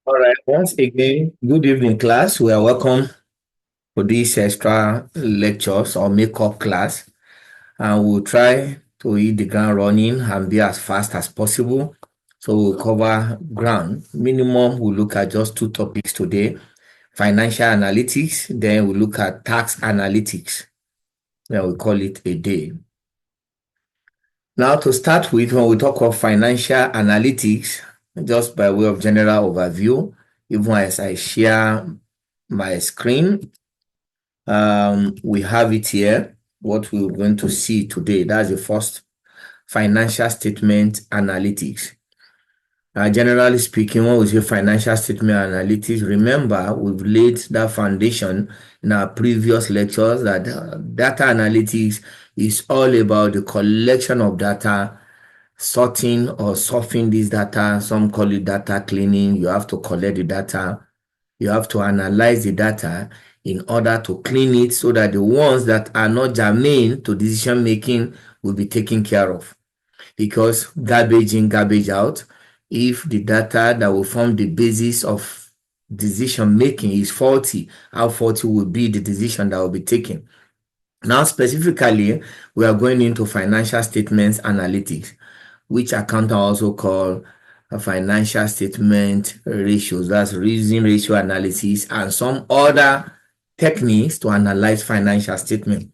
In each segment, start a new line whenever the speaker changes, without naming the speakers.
All right. Once again, good evening, class. We are welcome for these extra lectures or makeup class, and we'll try to hit the ground running and be as fast as possible. So we'll cover ground. Minimum, we'll look at just two topics today: financial analytics. Then we'll look at tax analytics. Then we'll call it a day. Now, to start with, when we talk of financial analytics, just by way of general overview, even as I share my screen, we have it here, what we're going to see today. That's the first financial statement analytics. Generally speaking, when we say financial statement analytics, remember we've laid that foundation in our previous lectures that data analytics is all about the collection of data, sorting or surfing this data. Some call it data cleaning. You have to collect the data. You have to analyze the data in order to clean it so that the ones that are not germane to decision making will be taken care of. Because garbage in, garbage out, if the data that will form the basis of decision making is faulty, how faulty will be the decision that will be taken. Now, specifically, we are going into financial statements analytics, which accountants also call a financial statement ratios. That's using ratio analysis and some other techniques to analyze financial statement.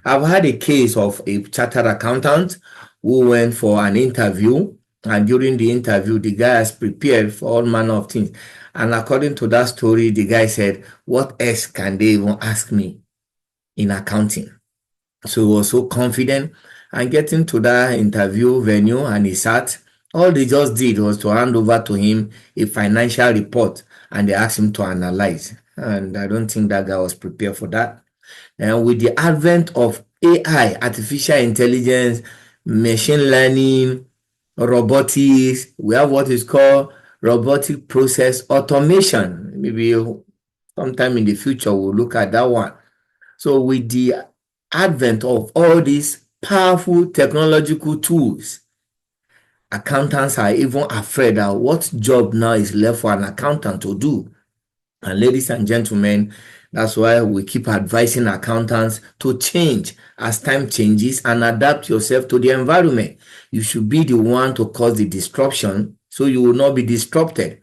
I've had a case of a chartered accountant who went for an interview, and during the interview, the guy has prepared for all manner of things. And according to that story, the guy said, "What else can they even ask me in accounting?" So he was so confident, and getting to that interview venue, and he sat. All they just did was to hand over to him a financial report, and they asked him to analyze. And I don't think that guy was prepared for that. And with the advent of AI, artificial intelligence, machine learning, robotics, we have what is called robotic process automation. Maybe sometime in the future we'll look at that one. So with the advent of all these powerful technological tools, accountants are even afraid that what job now is left for an accountant to do. And ladies and gentlemen, that's why we keep advising accountants to change as time changes and adapt yourself to the environment. You should be the one to cause the disruption so you will not be disrupted.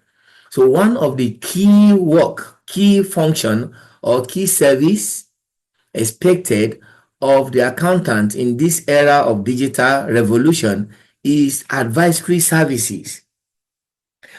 So one of the key function or key service expected of the accountant in this era of digital revolution is advisory services.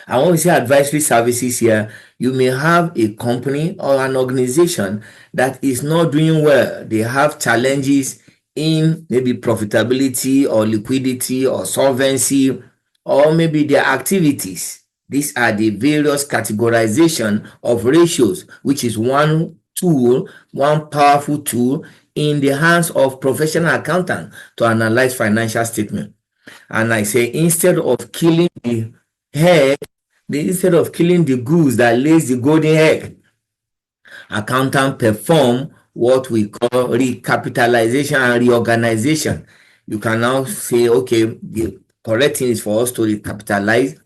And when we say advisory services here, you may have a company or an organization that is not doing well. They have challenges in maybe profitability or liquidity or solvency or maybe their activities. These are the various categorization of ratios, which is one tool, one powerful tool in the hands of professional accountants to analyze financial statement. And I say instead of killing the head, instead of killing the goose that lays the golden egg, accountants perform what we call recapitalization and reorganization. You can now say, okay, the correct thing is for us to recapitalize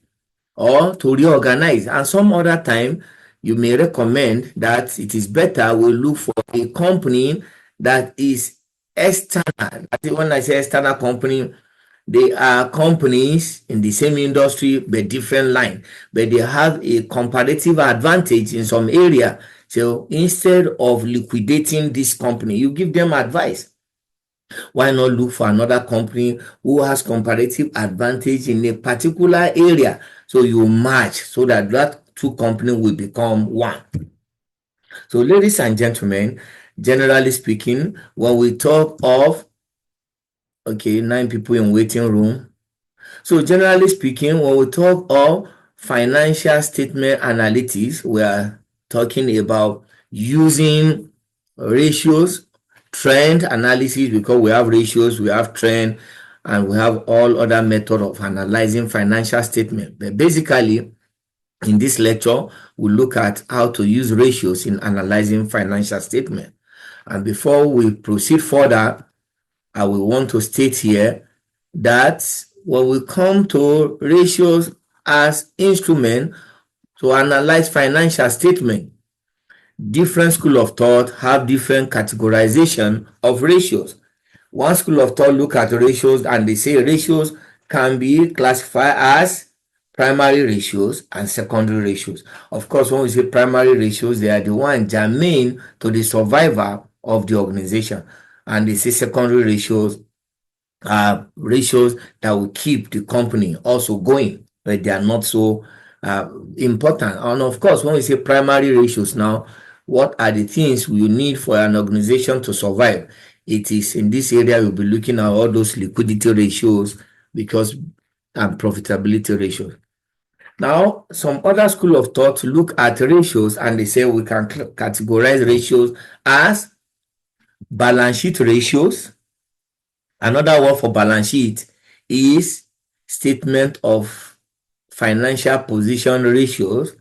or to reorganize. And some other time, you may recommend that it is better we look for a company that is external. When I say external company, they are companies in the same industry but different line, but they have a comparative advantage in some area. So instead of liquidating this company, you give them advice. Why not look for another company who has comparative advantage in a particular area? So you match so that two companies will become one. So ladies and gentlemen, generally speaking, when we talk of 9 people in waiting room. So generally speaking, when we talk of financial statement analytics, we are talking about using ratios, trend analysis, because we have ratios, we have trend, and we have all other methods of analyzing financial statement. But basically, in this lecture, we'll look at how to use ratios in analyzing financial statement. And before we proceed further, I will want to state here that when we come to ratios as instrument, to analyze financial statement. Different school of thought have different categorization of ratios. One school of thought look at ratios and they say ratios can be classified as primary ratios and secondary ratios. Of course, when we say primary ratios, they are the one germane to the survival of the organization. And they say secondary ratios are ratios that will keep the company also going, but they are not so important. And of course, when we say primary ratios now, what are the things we need for an organization to survive? It is in this area we'll be looking at all those liquidity ratios because and profitability ratios. Now, some other school of thought look at ratios and they say we can categorize ratios as balance sheet ratios. Another word for balance sheet is statement of financial position ratios.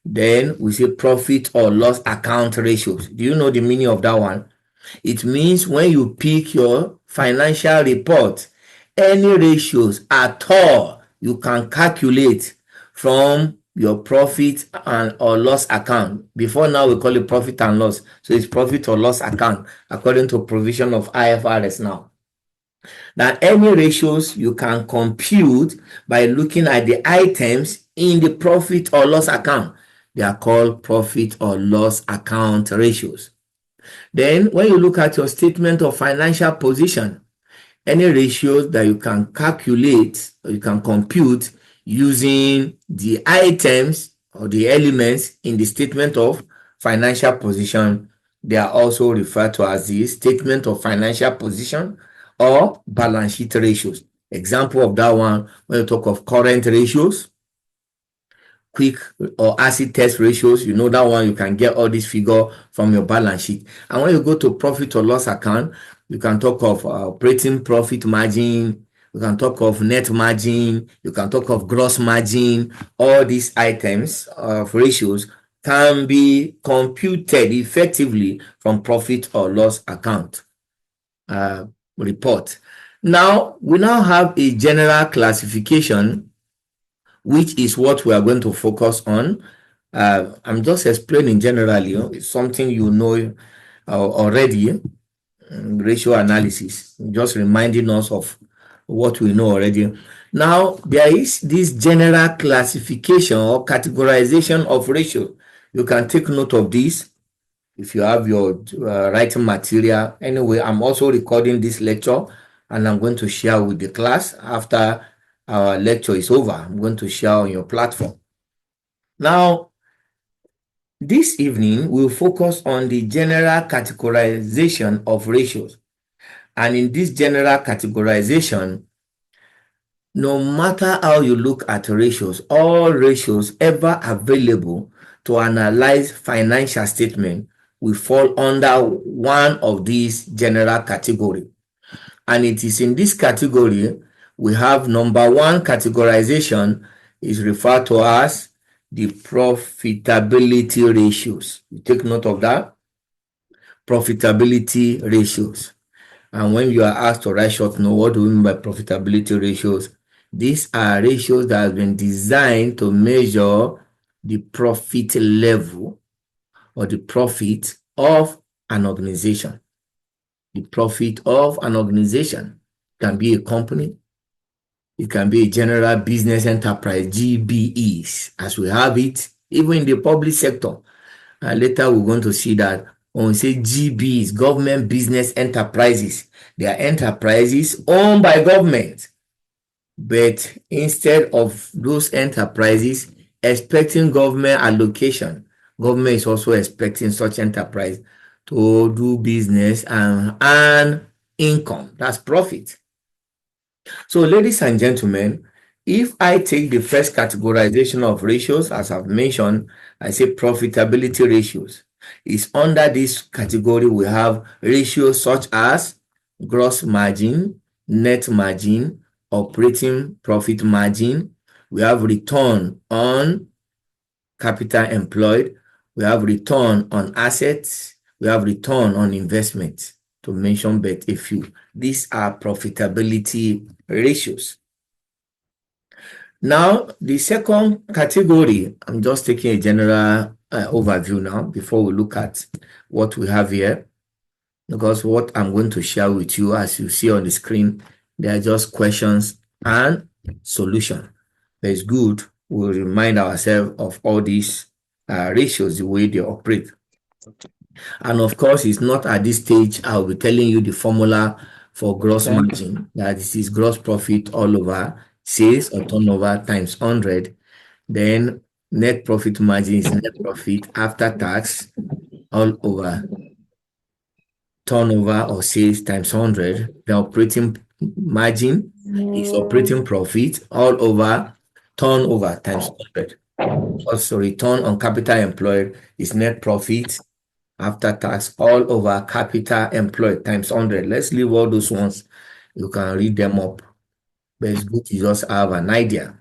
Then we say profit or loss account ratios. Do you know the meaning of that one? It means when you pick your financial report, any ratios at all you can calculate from your profit and or loss account. Before now we call it profit and loss. So it's profit or loss account according to provision of IFRS now. Now, any ratios you can compute by looking at the items in the profit or loss account. They are called profit or loss account ratios. Then, when you look at your statement of financial position, any ratios that you can calculate or you can compute using the items or the elements in the statement of financial position, they are also referred to as the statement of financial position or balance sheet ratios. Example of that one, when you talk of current ratios, quick or acid test ratios, you know that one you can get all this figure from your balance sheet. And when you go to profit or loss account, you can talk of operating profit margin, you can talk of net margin, you can talk of gross margin. All these items of ratios can be computed effectively from profit or loss account report. Now, we now have a general classification, which is what we are going to focus on. I'm just explaining generally, it's something you know already, ratio analysis, just reminding us of what we know already. Now, there is this general classification or categorization of ratio. You can take note of this if you have your writing material. Anyway, I'm also recording this lecture and I'm going to share with the class after our lecture is over. I'm going to share on your platform. Now, this evening, we'll focus on the general categorization of ratios. And in this general categorization, no matter how you look at ratios, all ratios ever available to analyze financial statement will fall under one of these general category. And it is in this category we have number one categorization is referred to as the profitability ratios. You take note of that. Profitability ratios. And when you are asked to write short note, what do we mean by profitability ratios? These are ratios that have been designed to measure the profit level or the profit of an organization. The profit of an organization can be a company. It can be a general business enterprise, GBEs, as we have it, even in the public sector. Later, we're going to see that when we say GBs, government business enterprises, they are enterprises owned by government. But instead of those enterprises expecting government allocation, government is also expecting such enterprise to do business and earn income. That's profit. So, ladies and gentlemen, if I take the first categorization of ratios, as I've mentioned, I say profitability ratios. Is under this category, we have ratios such as gross margin, net margin, operating profit margin. We have return on capital employed. We have return on assets. We have return on investment, to mention but a few. These are profitability ratios. Now, the second category, I'm just taking a general overview now before we look at what we have here, because what I'm going to share with you, as you see on the screen, they are just questions and solution. But it's good we remind ourselves of all these ratios, the way they operate. And of course, it's not at this stage I'll be telling you the formula for gross margin, that this is gross profit all over sales or turnover times 100. Then net profit margin is net profit after tax all over turnover or sales times 100. The operating margin is operating profit all over turnover times 100. Also, return on capital employed is net profit after tax all over capital employed times 100. Let's leave all those ones. You can read them up, but it's good to just have an idea.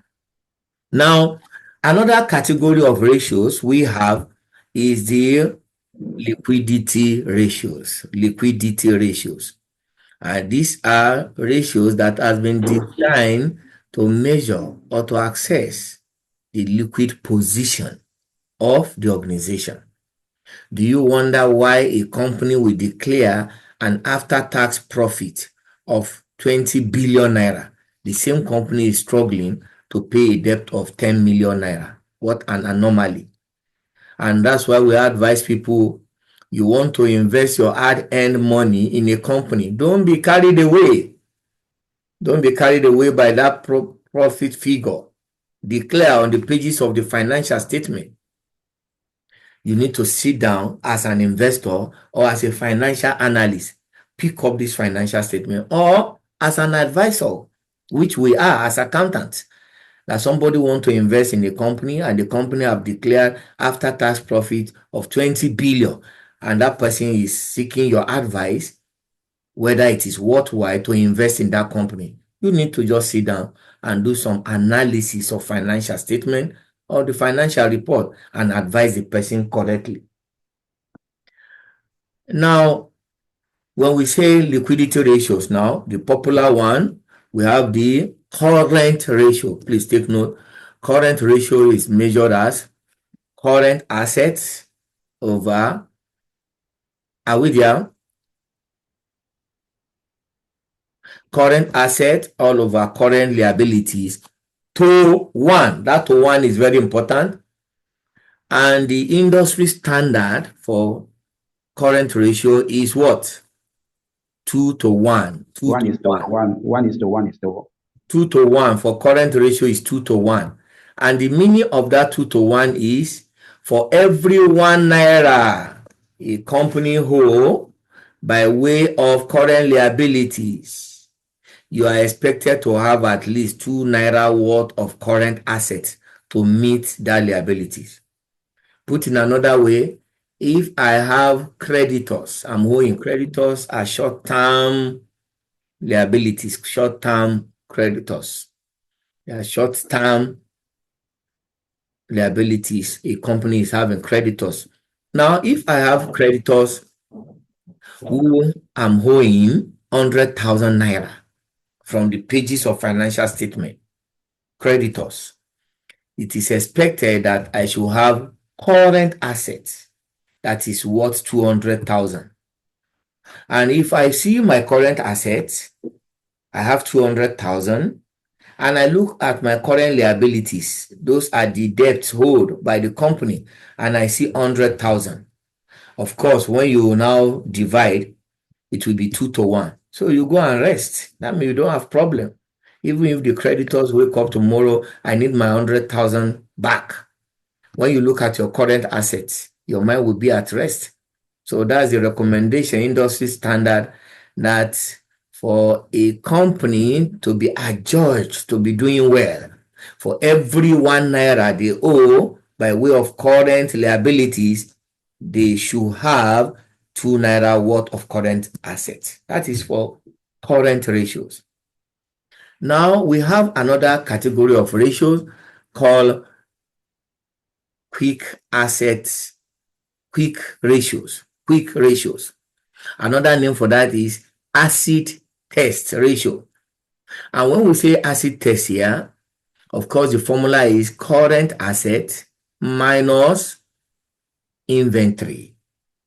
Now, another category of ratios we have is the liquidity ratios. Liquidity ratios. These are ratios that has been designed to measure or to access the liquid position of the organization. Do you wonder why a company will declare an after-tax profit of 20 billion naira? The same company is struggling to pay a debt of 10 million naira. What an anomaly. And that's why we advise people, you want to invest your hard-earned money in a company. Don't be carried away. Don't be carried away by that profit figure. Declare on the pages of the financial statement. You need to sit down as an investor or as a financial analyst, pick up this financial statement, or as an advisor, which we are as accountants, that somebody want to invest in a company and the company have declared after tax profit of 20 billion, and that person is seeking your advice whether it is worthwhile to invest in that company. You need to just sit down and do some analysis of financial statement or the financial report and advise the person correctly. Now, when we say liquidity ratios now, the popular one, we have the current ratio. Please take note. Current ratio is measured as current assets over, are we there? Current assets all over current liabilities to 1. That to 1 is very important. And the industry standard for current ratio is what? 2 to 1. 2 to 1.
1 is to 1 is to 1.
2 to 1 for current ratio is 2 to 1. And the meaning of that 2 to 1 is for every 1 naira a company hold by way of current liabilities, you are expected to have at least 2 naira worth of current assets to meet that liabilities. Put in another way, if I have creditors, I'm owing creditors are short-term liabilities, short-term creditors. They are short-term liabilities. A company is having creditors. Now, if I have creditors who I'm owing 100,000 naira from the pages of financial statement, creditors, it is expected that I should have current assets that is worth 200,000. And if I see my current assets, I have 200,000, and I look at my current liabilities, those are the debts owed by the company, and I see 100,000. Of course, when you now divide, it will be 2 to 1. So you go and rest. That means you don't have problem. Even if the creditors wake up tomorrow, I need my 100,000 back. When you look at your current assets, your mind will be at rest. So that's the recommendation, industry standard, that for a company to be adjudged to be doing well, for every 1 naira they owe by way of current liabilities, they should have 2 naira worth of current assets. That is for current ratios. Now we have another category of ratios called quick assets, quick ratios. Another name for that is acid test ratio. And when we say acid test here, Of course, the formula is current asset minus inventory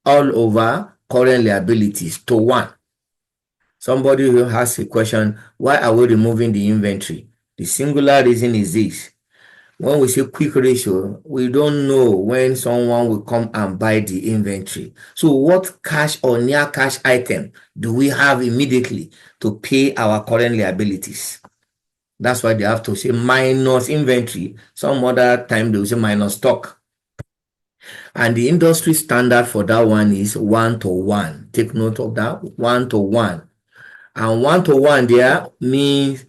all over current liabilities to 1. Somebody who has a question, why are we removing the inventory? The singular reason is this. When we say quick ratio, we don't know when someone will come and buy the inventory. So what cash or near cash item do we have immediately to pay our current liabilities? That's why they have to say minus inventory. Some other time they will say minus stock. And the industry standard for that one is 1:1. Take note of that, 1:1. And 1:1 there means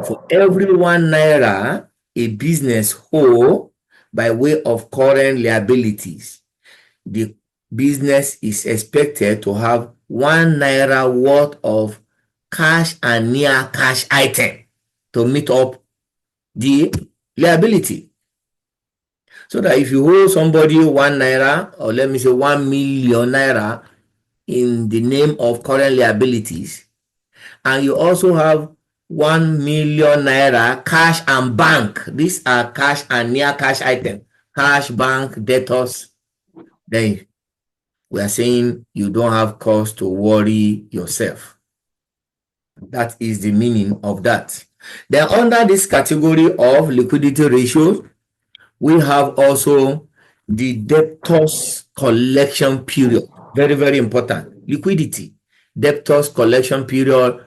for every 1 naira a business owe by way of current liabilities, the business is expected to have 1 naira worth of cash and near cash item to meet up the liability. So that if you owe somebody 1 naira, or let me say 1 million naira in the name of current liabilities, and you also have 1 million naira cash and bank, these are cash and near cash items, cash, bank, debtors, then we are saying you don't have cause to worry yourself. That is the meaning of that. Then under this category of liquidity ratios, we have also the debtors collection period. Very, very important. Liquidity, debtors collection period.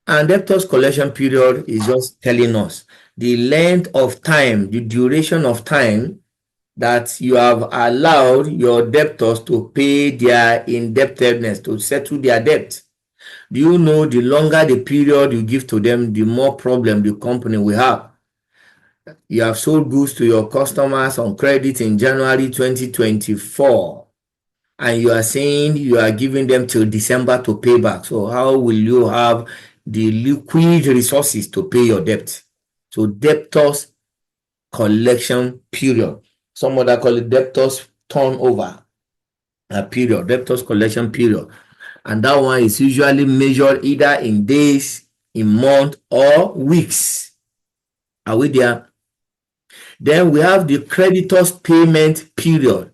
And debtors collection period is just telling us the length of time, the duration of time that you have allowed your debtors to pay their indebtedness, to settle their debt. Do you know the longer the period you give to them, the more problem the company will have? You have sold goods to your customers on credit in January 2024, and you are saying you are giving them till December to pay back. So how will you have the liquid resources to pay your debt? So debtors collection period. Some other call it debtors turnover period, debtors collection period. And that one is usually measured either in days, in months, or weeks. Are we there? Then we have the creditors payment period.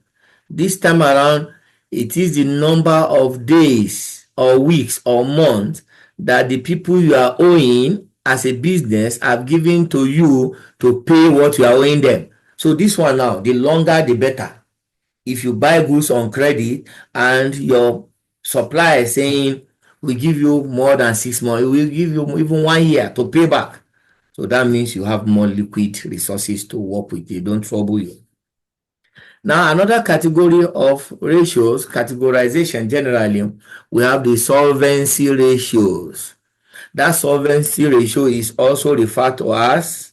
This time around, it is the number of days or weeks or months that the people you are owing as a business have given to you to pay what you are owing them. So this one now, the longer the better. If you buy goods on credit and your supplier is saying we give you more than 6 months, we will give you even 1 year to pay back. So that means you have more liquid resources to work with. They don't trouble you. Now, another category of ratios, categorization generally, we have the solvency ratios. That solvency ratio is also referred to as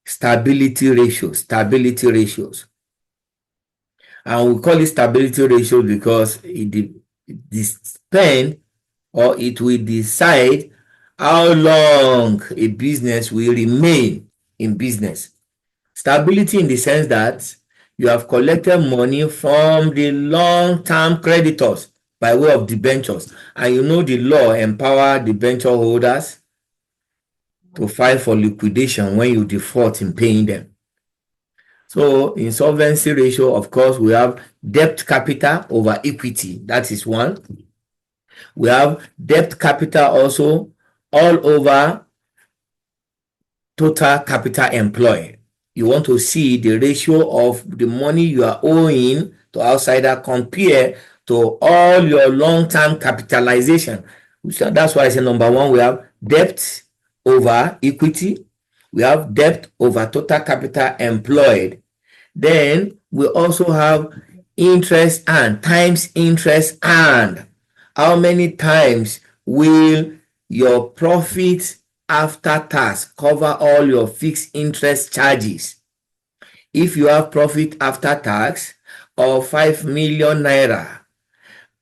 stability ratios. And we call it stability ratio because it depends, or it will decide how long a business will remain in business. Stability in the sense that you have collected money from the long-term creditors by way of debentures, and you know the law empower debenture holders to file for liquidation when you default in paying them. So in solvency ratio, of course, we have debt capital over equity. That is one. We have debt capital also all over total capital employed. You want to see the ratio of the money you are owing to outsider compared to all your long-term capitalization. So that's why I say number one, we have debt over equity. We have debt over total capital employed. Then we also have interest earned times interest earned. How many times will your profit after tax cover all your fixed interest charges? If you have profit after tax of 5 million naira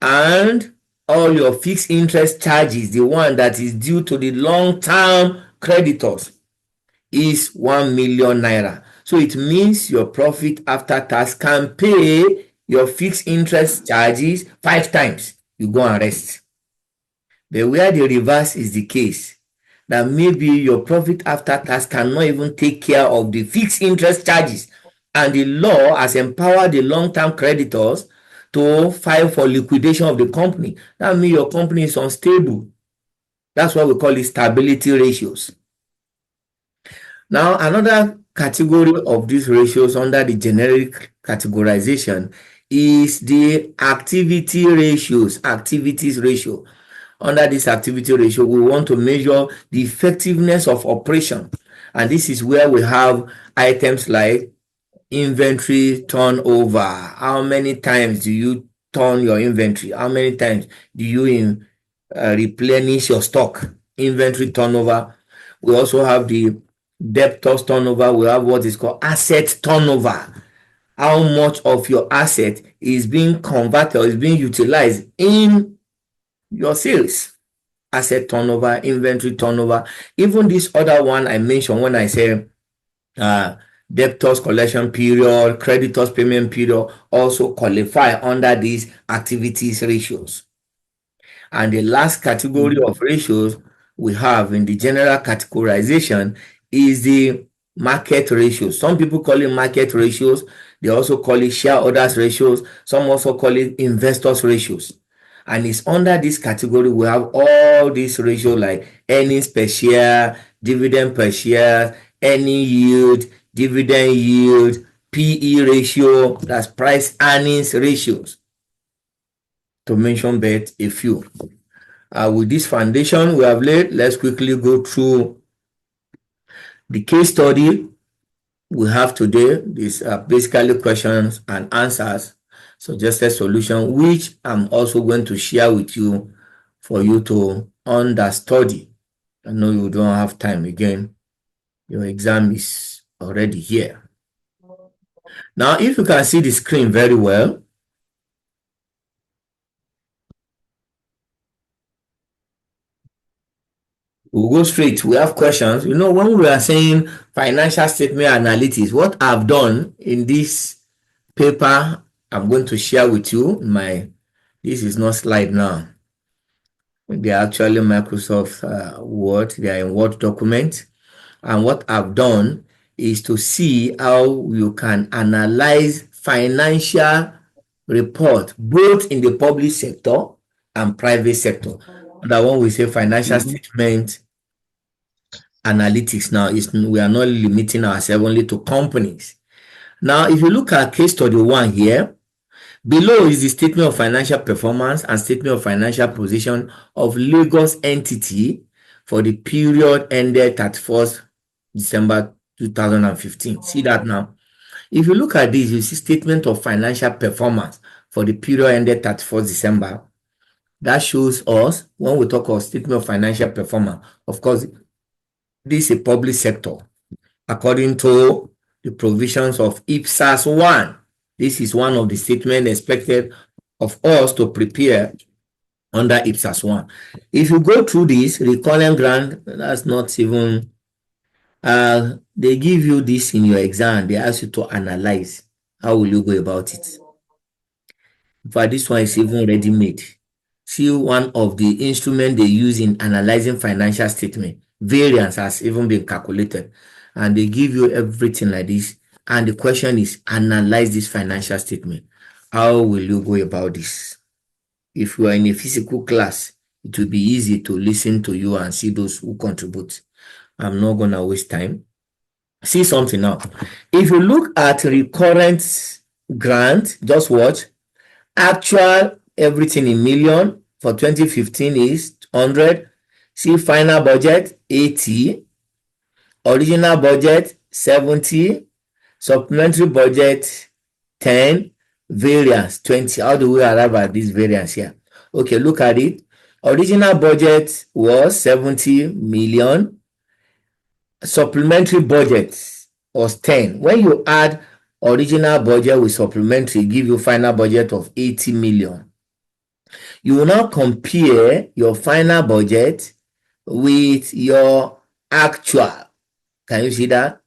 and all your fixed interest charges, the one that is due to the long-term creditors, is 1 million naira. So it means your profit after tax can pay your fixed interest charges 5 times. You go and rest. But where the reverse is the case, that maybe your profit after tax cannot even take care of the fixed interest charges, and the law has empowered the long-term creditors to file for liquidation of the company. That means your company is unstable. That's why we call it stability ratios. Now, another category of these ratios under the generic categorization is the activity ratios, activities ratio. Under this activity ratio, we want to measure the effectiveness of operation. And this is where we have items like inventory turnover. How many times do you turn your inventory? How many times do you replenish your stock? Inventory turnover. We also have the debtors turnover. We have what is called asset turnover. How much of your asset is being converted or is being utilized in your sales? Asset turnover, inventory turnover. Even this other one I mentioned when I say debtors collection period, creditors payment period also qualify under these activities ratios. And the last category of ratios we have in the general categorization is the market ratios. Some people call it market ratios. They also call it shareholders ratios. Some also call it investors ratios. And it's under this category we have all these ratios like earnings per share, dividend per share, earning yield, dividend yield, PE ratio, that's price earnings ratios, to mention but a few. With this foundation we have laid, let's quickly go through the case study we have today. These are basically questions and answers, suggested solution, which I'm also going to share with you for you to understudy. I know you don't have time again. Your exam is already here. Now, if you can see the screen very well, we'll go straight. We have questions. You know, when we are saying financial statement analytics, what I've done in this paper I'm going to share with you, this is not slide now. They are actually Microsoft Word. They are in Word document. And what I've done is to see how you can analyze financial report both in the public sector and private sector. That one we say financial statement analytics now is we are not limiting ourselves only to companies. Now, if you look at case study 1 here, below is the statement of financial performance and statement of financial position of Lagos entity for the period ended 31st December 2015. See that now? If you look at this, you see statement of financial performance for the period ended 31st December. That shows us when we talk of statement of financial performance, of course, this is a public sector. According to the provisions of IPSAS 1, this is one of the statements expected of us to prepare under IPSAS 1. If you go through this, recurrent grant, that's not even, they give you this in your exam. They ask you to analyze. How will you go about it? But this one is even ready-made. See, one of the instruments they use in analyzing financial statement, variance has even been calculated. And they give you everything like this. And the question is, analyze this financial statement. How will you go about this? If you are in a physical class, it will be easy to listen to you and see those who contribute. I'm not going to waste time. See something now. If you look at recurrent grant, just watch. Actual everything in million for 2015 is 100. See final budget 80. Original budget 70. Supplementary budget 10. Variance 20. How do we arrive at this variance here? Okay, look at it. Original budget was 70 million. Supplementary budget was 10. When you add original budget with supplementary, give you final budget of 80 million. You will now compare your final budget with your actual. Can you see that?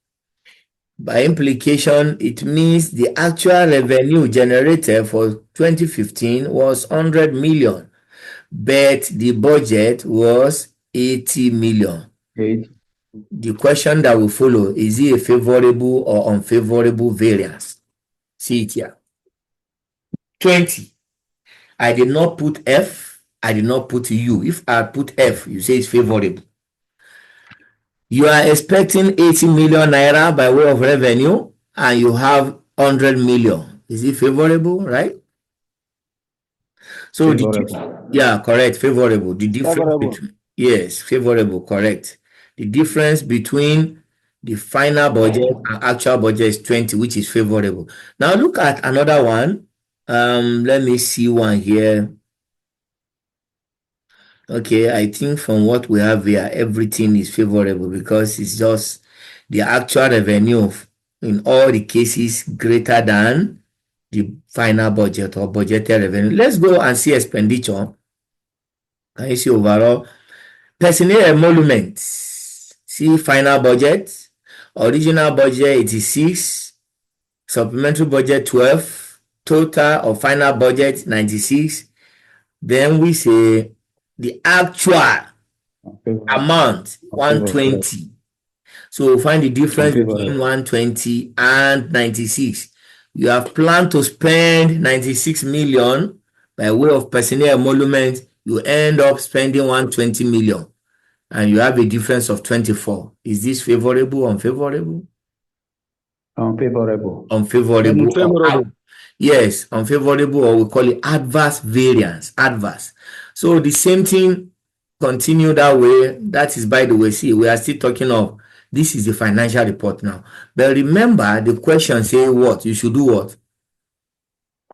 By implication, it means the actual revenue generated for 2015 was 100 million. but the budget was 80 million.
8.
The question that will follow, is it a favorable or unfavorable variance? See it here. 20. I did not put F, I did not put U. If I put F, you say it's favorable. You are expecting 80 million naira by way of revenue and you have 100 million. Is it favorable, right? So
Favorable.
yeah, correct, favorable. The difference
Favorable.
between, yes, favorable, correct. The difference between the final budget and actual budget is 20, which is favorable. Now look at another one. Let me see one here. Okay, I think from what we have here, everything is favorable because it's just the actual revenue in all the cases greater than the final budget or budgeted revenue. Let's go and see expenditure. Can you see overall? Personnel emoluments. See final budget. Original budget 86. Supplementary budget 12. Total or final budget 96. Then we say the actual amount 120. So find the difference between 120 and 96. You have planned to spend 96 million by way of personnel emolument. You end up spending 120 million and you have a difference of 24. Is this favorable or unfavorable?
Unfavorable.
Unfavorable.
Unfavorable.
Yes, unfavorable, or we call it adverse variance. Adverse. So the same thing continue that way. That is, by the way, see, we are still talking of this is the financial report now. But remember, the question say what? You should do what?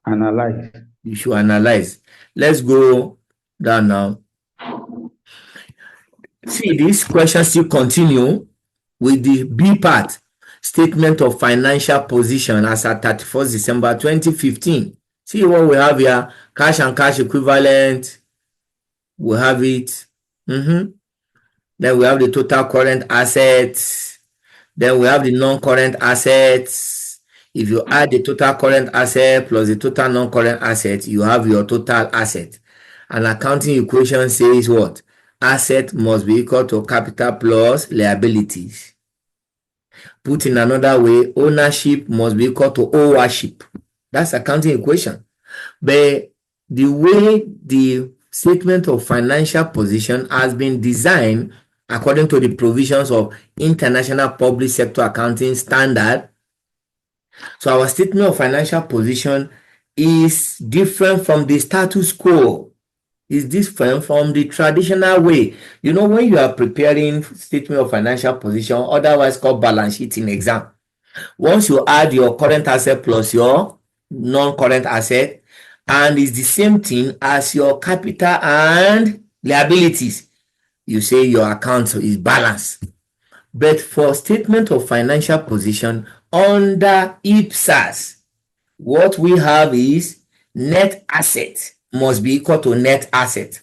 Analyze.
You should analyze. Let's go down now. See, this question still continue with the B part. Statement of financial position as at 31st December 2015. See what we have here. Cash and cash equivalent. We have it. Then we have the total current assets. Then we have the non-current assets. If you add the total current asset plus the total non-current asset, you have your total asset. An accounting equation says what? Asset must be equal to capital plus liabilities. Put in another way, ownership must be equal to ownership. That's accounting equation. But the way the statement of financial position has been designed according to the provisions of International Public Sector Accounting Standard. So our statement of financial position is different from the status quo. Is different from the traditional way. You know, when you are preparing statement of financial position, otherwise called balance sheet in exam, once you add your current asset plus your non-current asset, and it's the same thing as your capital and liabilities, you say your account is balanced. But for statement of financial position under IPSAS, what we have is net asset must be equal to net asset.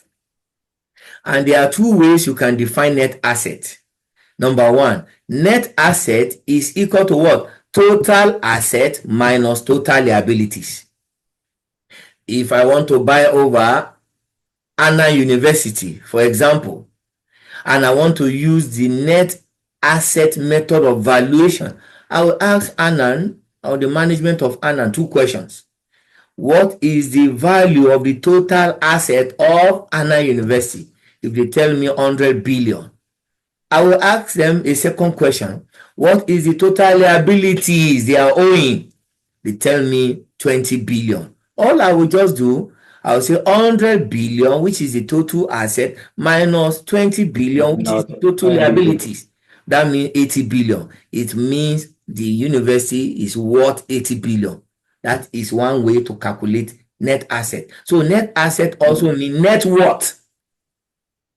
And there are two ways you can define net asset. Number one, net asset is equal to what? Total asset minus total liabilities. If I want to buy over Anna University, for example, and I want to use the net asset method of valuation, I will ask Annan or the management of Annan two questions. What is the value of the total asset of Anna University? If they tell me 100 billion, I will ask them a second question. What is the total liabilities they are owing? They tell me 20 billion. All I will just do, I will say 100 billion, which is the total asset, minus 20 billion, which is the total liabilities. That means 80 billion. It means the university is worth 80 billion. That is one way to calculate net asset. So net asset also means net worth.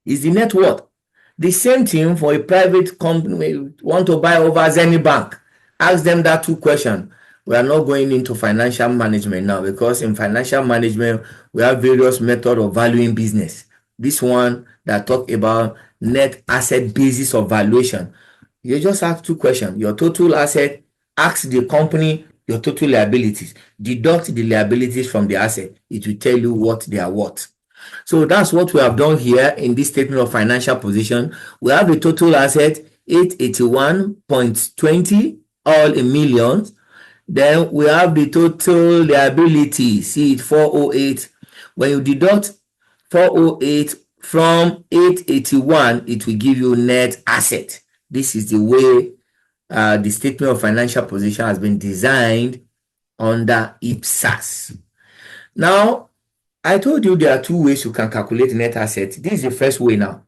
Is the net worth. The same thing for a private company want to buy over Zenny Bank. Ask them that two questions. We are not going into financial management now because in financial management, we have various methods of valuing business. This one that talk about net asset basis of valuation. You just ask two questions. Your total asset, ask the company your total liabilities. Deduct the liabilities from the asset. It will tell you what they are worth. So that's what we have done here in this statement of financial position. We have a total asset 881.20, all in millions. Then we have the total liability, see it 408. When you deduct 408 from 881, it will give you net asset. This is the way the statement of financial position has been designed under IPSAS. Now, I told you there are two ways you can calculate net asset. This is the first way now.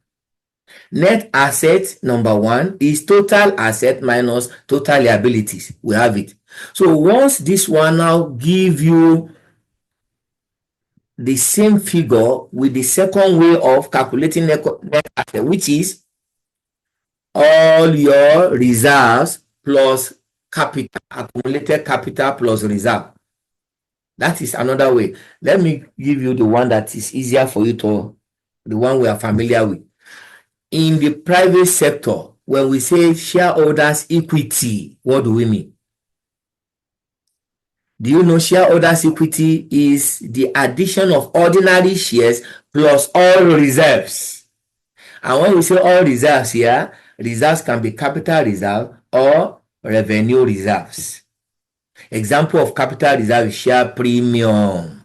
Net asset number one is total asset minus total liabilities. We have it. So once this one now give you the same figure with the second way of calculating net asset, which is all your reserves plus capital, accumulated capital plus reserve. That is another way. Let me give you the one that is easier for you to, the one we are familiar with. In the private sector, when we say shareholders equity, what do we mean? Do you know shareholders equity is the addition of ordinary shares plus all reserves? And when we say all reserves here, reserves can be capital reserve or revenue reserves. Example of capital reserve is share premium.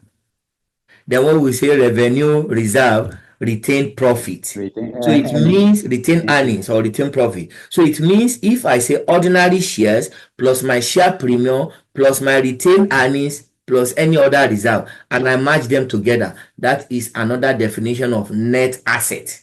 Then when we say revenue reserve, retained profit. So it means retained earnings or retained profit. So it means if I say ordinary shares plus my share premium plus my retained earnings plus any other reserve, and I match them together, that is another definition of net asset.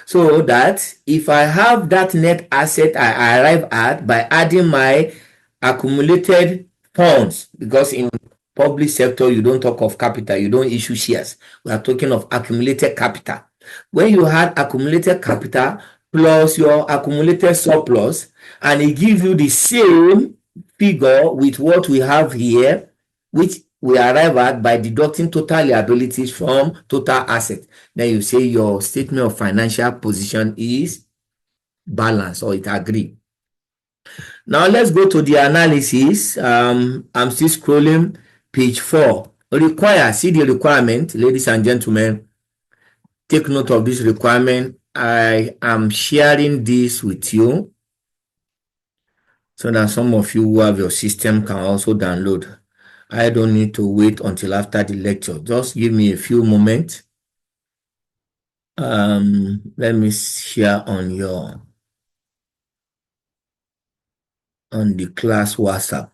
So that if I have that net asset I arrive at by adding my accumulated funds, because in public sector you don't talk of capital, you don't issue shares, we are talking of accumulated capital. When you had accumulated capital plus your accumulated surplus, and it gives you the same figure with what we have here, which we arrive at by deducting total liabilities from total asset, then you say your statement of financial position is balanced or it agree. Now let's go to the analysis. I'm still scrolling page 4. Require, see the requirement, ladies and gentlemen. Take note of this requirement. I am sharing this with you so that some of you who have your system can also download. I don't need to wait until after the lecture. Just give me a few moments. Let me share on the class WhatsApp.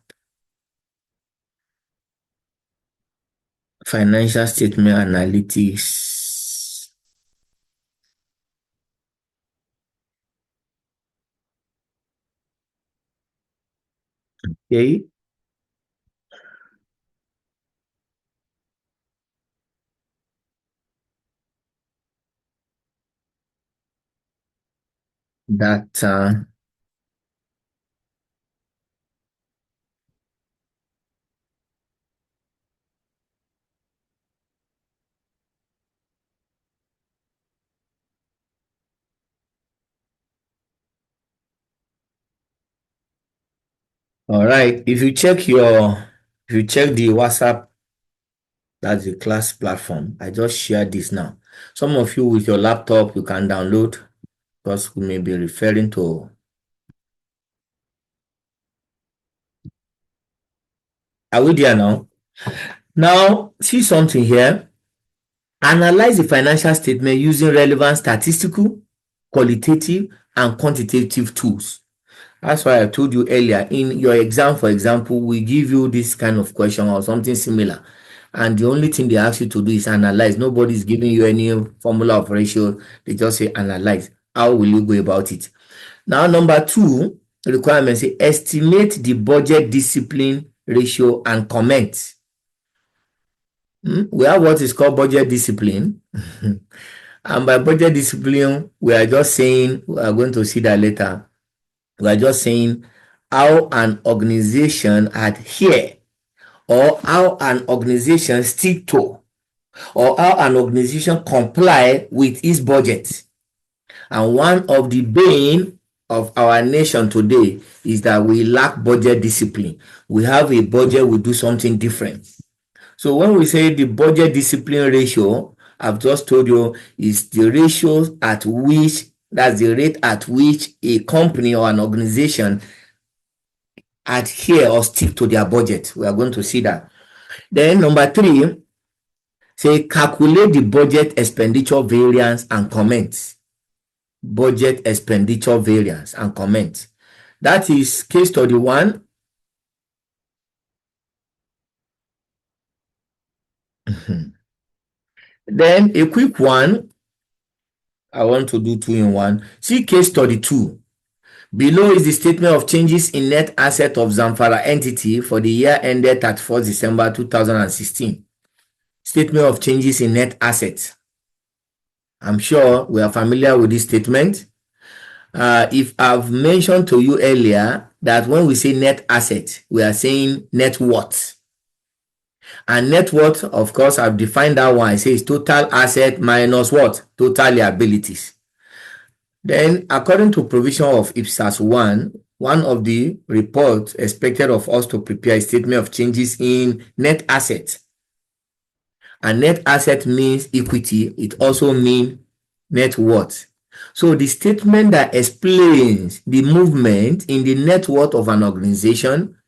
Financial statement analytics. Okay. That all right. If you check the WhatsApp, that's the class platform. I just shared this now. Some of you with your laptop, you can download because we may be referring to. Are we there now? Now, see something here. Analyze the financial statement using relevant statistical, qualitative, and quantitative tools. That's why I told you earlier, in your exam, for example, we give you this kind of question or something similar. And the only thing they ask you to do is analyze. Nobody's giving you any formula of ratio. They just say analyze. How will you go about it? Now, number 2, requirements say estimate the budget discipline ratio and comment. We have what is called budget discipline. And by budget discipline, we are just saying, we are going to see that later. We are just saying how an organization adhere, or how an organization stick to, or how an organization comply with its budget. And one of the bane of our nation today is that we lack budget discipline. We have a budget, we do something different. So when we say the budget discipline ratio, I've just told you is the ratio at which, that's the rate at which a company or an organization adhere or stick to their budget. We are going to see that. Then number 3, say calculate the budget expenditure variance and comment. Budget expenditure variance and comment. That is case study 1. Then a quick one, I want to do 2 in 1. See case study 2. Below is the statement of changes in net asset of Zamfara entity for the year ended 31st December 2016. Statement of changes in net assets. I'm sure we are familiar with this statement. If I've mentioned to you earlier that when we say net asset, we are saying net worth. And net worth, of course, I've defined that one. I say it's total asset minus what? Total liabilities. Then, according to provision of IPSAS 1, one of the reports expected of us to prepare a statement of changes in net assets. And net asset means equity. It also means net worth. So the statement that explains the movement in the net worth of an organization,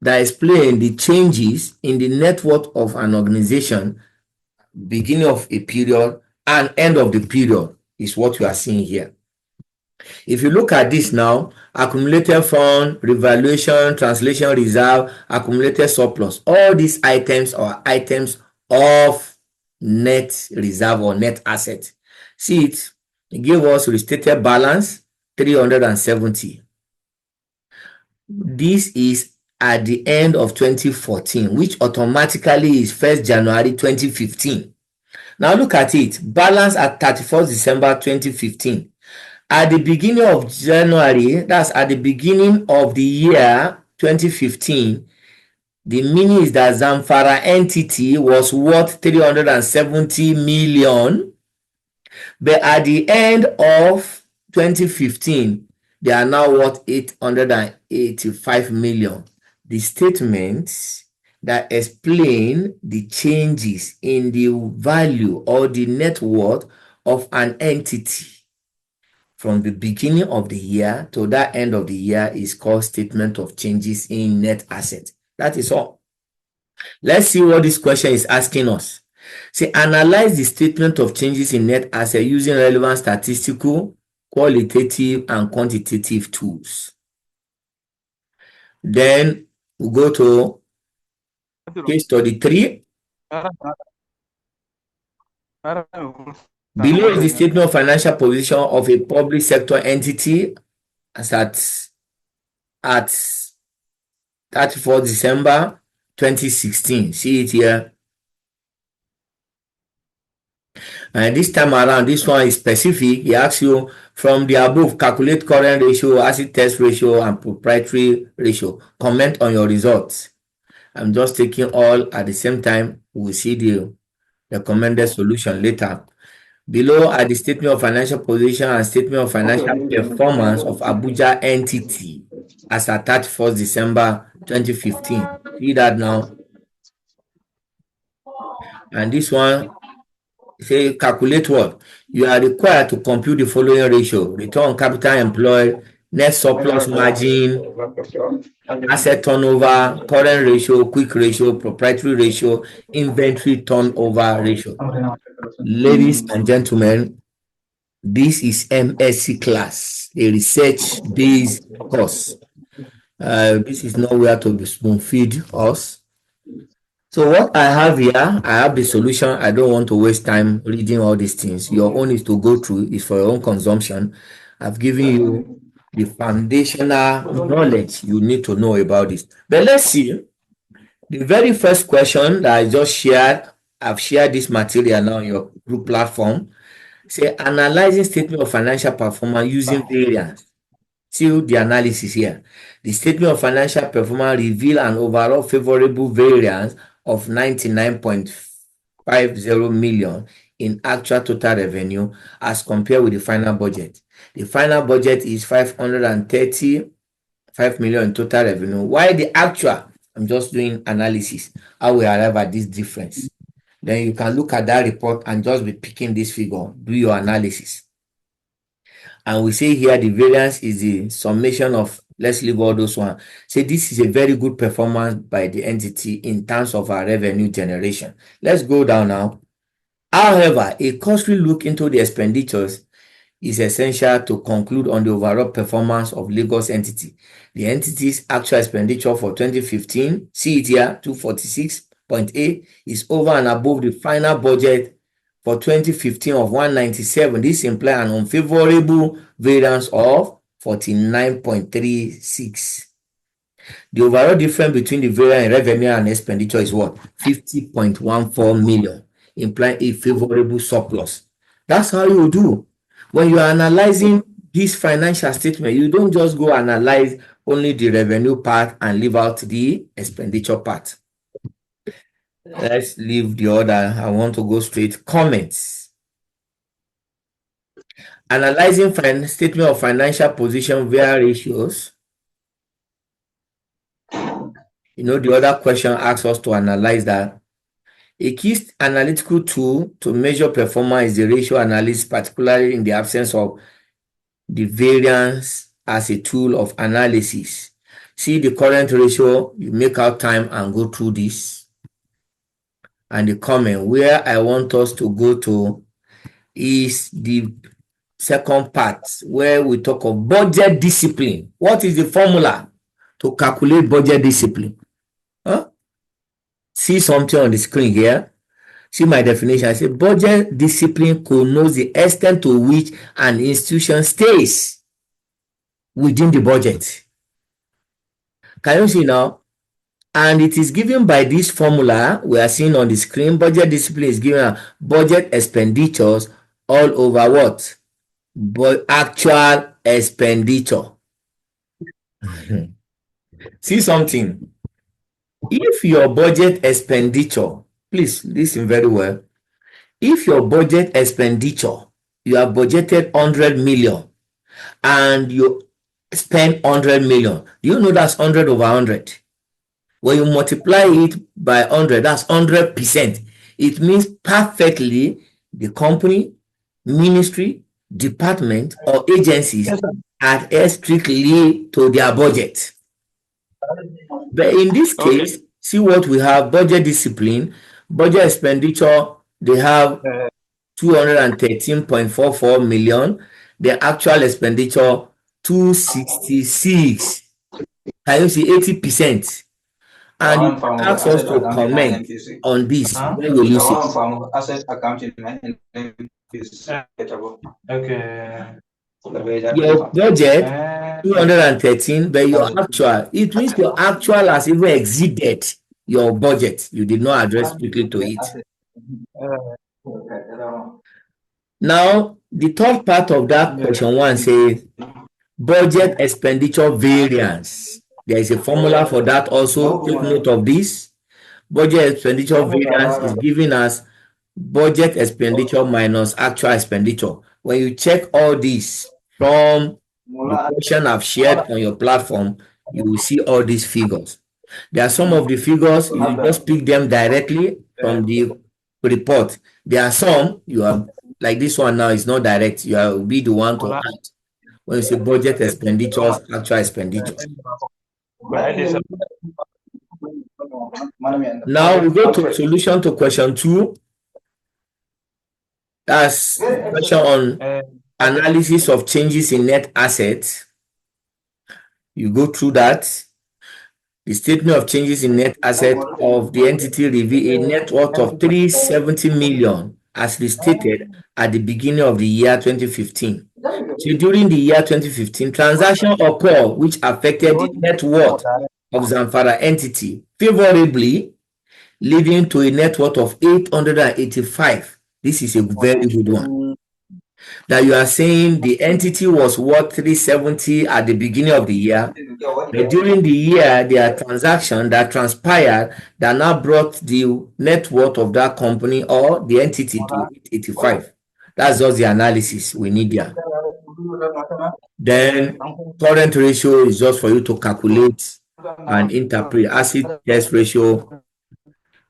that explains the changes in the net worth of an organization, beginning of a period and end of the period, is what you are seeing here. If you look at this now, accumulated fund, revaluation, translation reserve, accumulated surplus, all these items are items of net reserve or net asset. See it, it gave us restated balance 370. This is at the end of 2014, which automatically is 1st January 2015. Now look at it, balance at 31st December 2015. At the beginning of January, that's at the beginning of the year 2015, the meaning is that Zamfara entity was worth 370 million, but at the end of 2015, they are now worth 885 million. The statements that explain the changes in the value or the net worth of an entity from the beginning of the year to that end of the year is called statement of changes in net assets. That is all. Let's see what this question is asking us. Say, analyze the statement of changes in net asset using relevant statistical, qualitative, and quantitative tools. Then we go to case study 3. Below is the statement of financial position of a public sector entity as at 31st December 2016. See it here. And this time around, this one is specific. He asks you from the above, calculate current ratio, acid test ratio, and proprietary ratio. Comment on your results. I'm just taking all at the same time. We'll see the recommended solution later. Below are the statement of financial position and statement of financial performance of Abuja entity as at 31st December 2015. See that now. And this one, say calculate what? You are required to compute the following ratio: return on capital employed, net surplus margin, asset turnover, current ratio, quick ratio, proprietary ratio, inventory turnover ratio. Ladies and gentlemen, this is MSc class, a research-based course. This is nowhere to be spoon-feed us. So what I have here, I have the solution. I don't want to waste time reading all these things. Your own is to go through, is for your own consumption. I've given you the foundational knowledge you need to know about this. But let's see. The very first question that I just shared, I've shared this material now on your group platform. Say, analyzing statement of financial performance using variance. See the analysis here. The statement of financial performance reveal an overall favorable variance of 99.50 million in actual total revenue as compared with the final budget. The final budget is 535 million in total revenue, while the actual I'm just doing analysis, how we arrive at this difference. Then you can look at that report and just be picking this figure, do your analysis. And we say here the variance is the summation of, let's leave all those one. Say this is a very good performance by the entity in terms of our revenue generation. Let's go down now. However, a cursory look into the expenditures is essential to conclude on the overall performance of Lagos entity. The entity's actual expenditure for 2015, see it here, 246.8, is over and above the final budget for 2015 of 197. This implies an unfavorable variance of 49.36. The overall difference between the variance in revenue and expenditure is what? 50.14 million, implying a favorable surplus. That's how you do. When you are analyzing this financial statement, you don't just go analyze only the revenue part and leave out the expenditure part. Let's leave the order. I want to go straight. Comments. Analyzing statement of financial position via ratios. The other question asks us to analyze that. A key analytical tool to measure performance is the ratio analysis, particularly in the absence of the variance as a tool of analysis. See the current ratio, you make out time and go through this. And the comment where I want us to go to is the second part where we talk of budget discipline. What is the formula to calculate budget discipline? See something on the screen here. See my definition. I say budget discipline connotes the extent to which an institution stays within the budget. Can you see now? And it is given by this formula we are seeing on the screen. Budget discipline is given budget expenditures all over what? But actual expenditure. See something. If your budget expenditure, please listen very well. If your budget expenditure, you have budgeted 100 million and you spend 100 million, do you know that's 100 over 100? When you multiply it by 100, that's 100%. It means perfectly the company, ministry, department, or agencies adhere strictly to their budget. But in this case, see what we have: budget discipline, budget expenditure, they have 213.44 million. The actual expenditure 266. Can you see 80%? And it asks us to comment on this. Where will you see?
Okay.
Your budget 213, but your actual, it means your actual has even exceeded your budget. You did not address strictly to it. Now, the third part of that question one says budget expenditure variance. There is a formula for that also. Take note of this. Budget expenditure variance is giving us budget expenditure minus actual expenditure. When you check all this from the question I've shared on your platform, you will see all these figures. There are some of the figures, you just pick them directly from the report. There are some, you have, like this one now is not direct, you will be the one to add. When you say budget expenditures, actual expenditures. Now we go to solution to question 2. That's question on analysis of changes in net assets. You go through that. The statement of changes in net assets of the entity reveal a net worth of 370 million as restated at the beginning of the year 2015. So during the year 2015, transactions occur which affected the net worth of Zamfara entity favorably, leading to a net worth of 885. This is a very good one. That you are saying the entity was worth 370 at the beginning of the year, but during the year there are transactions that transpired that now brought the net worth of that company or the entity to 885. That's just the analysis we need there. Then current ratio is just for you to calculate and interpret acid test ratio,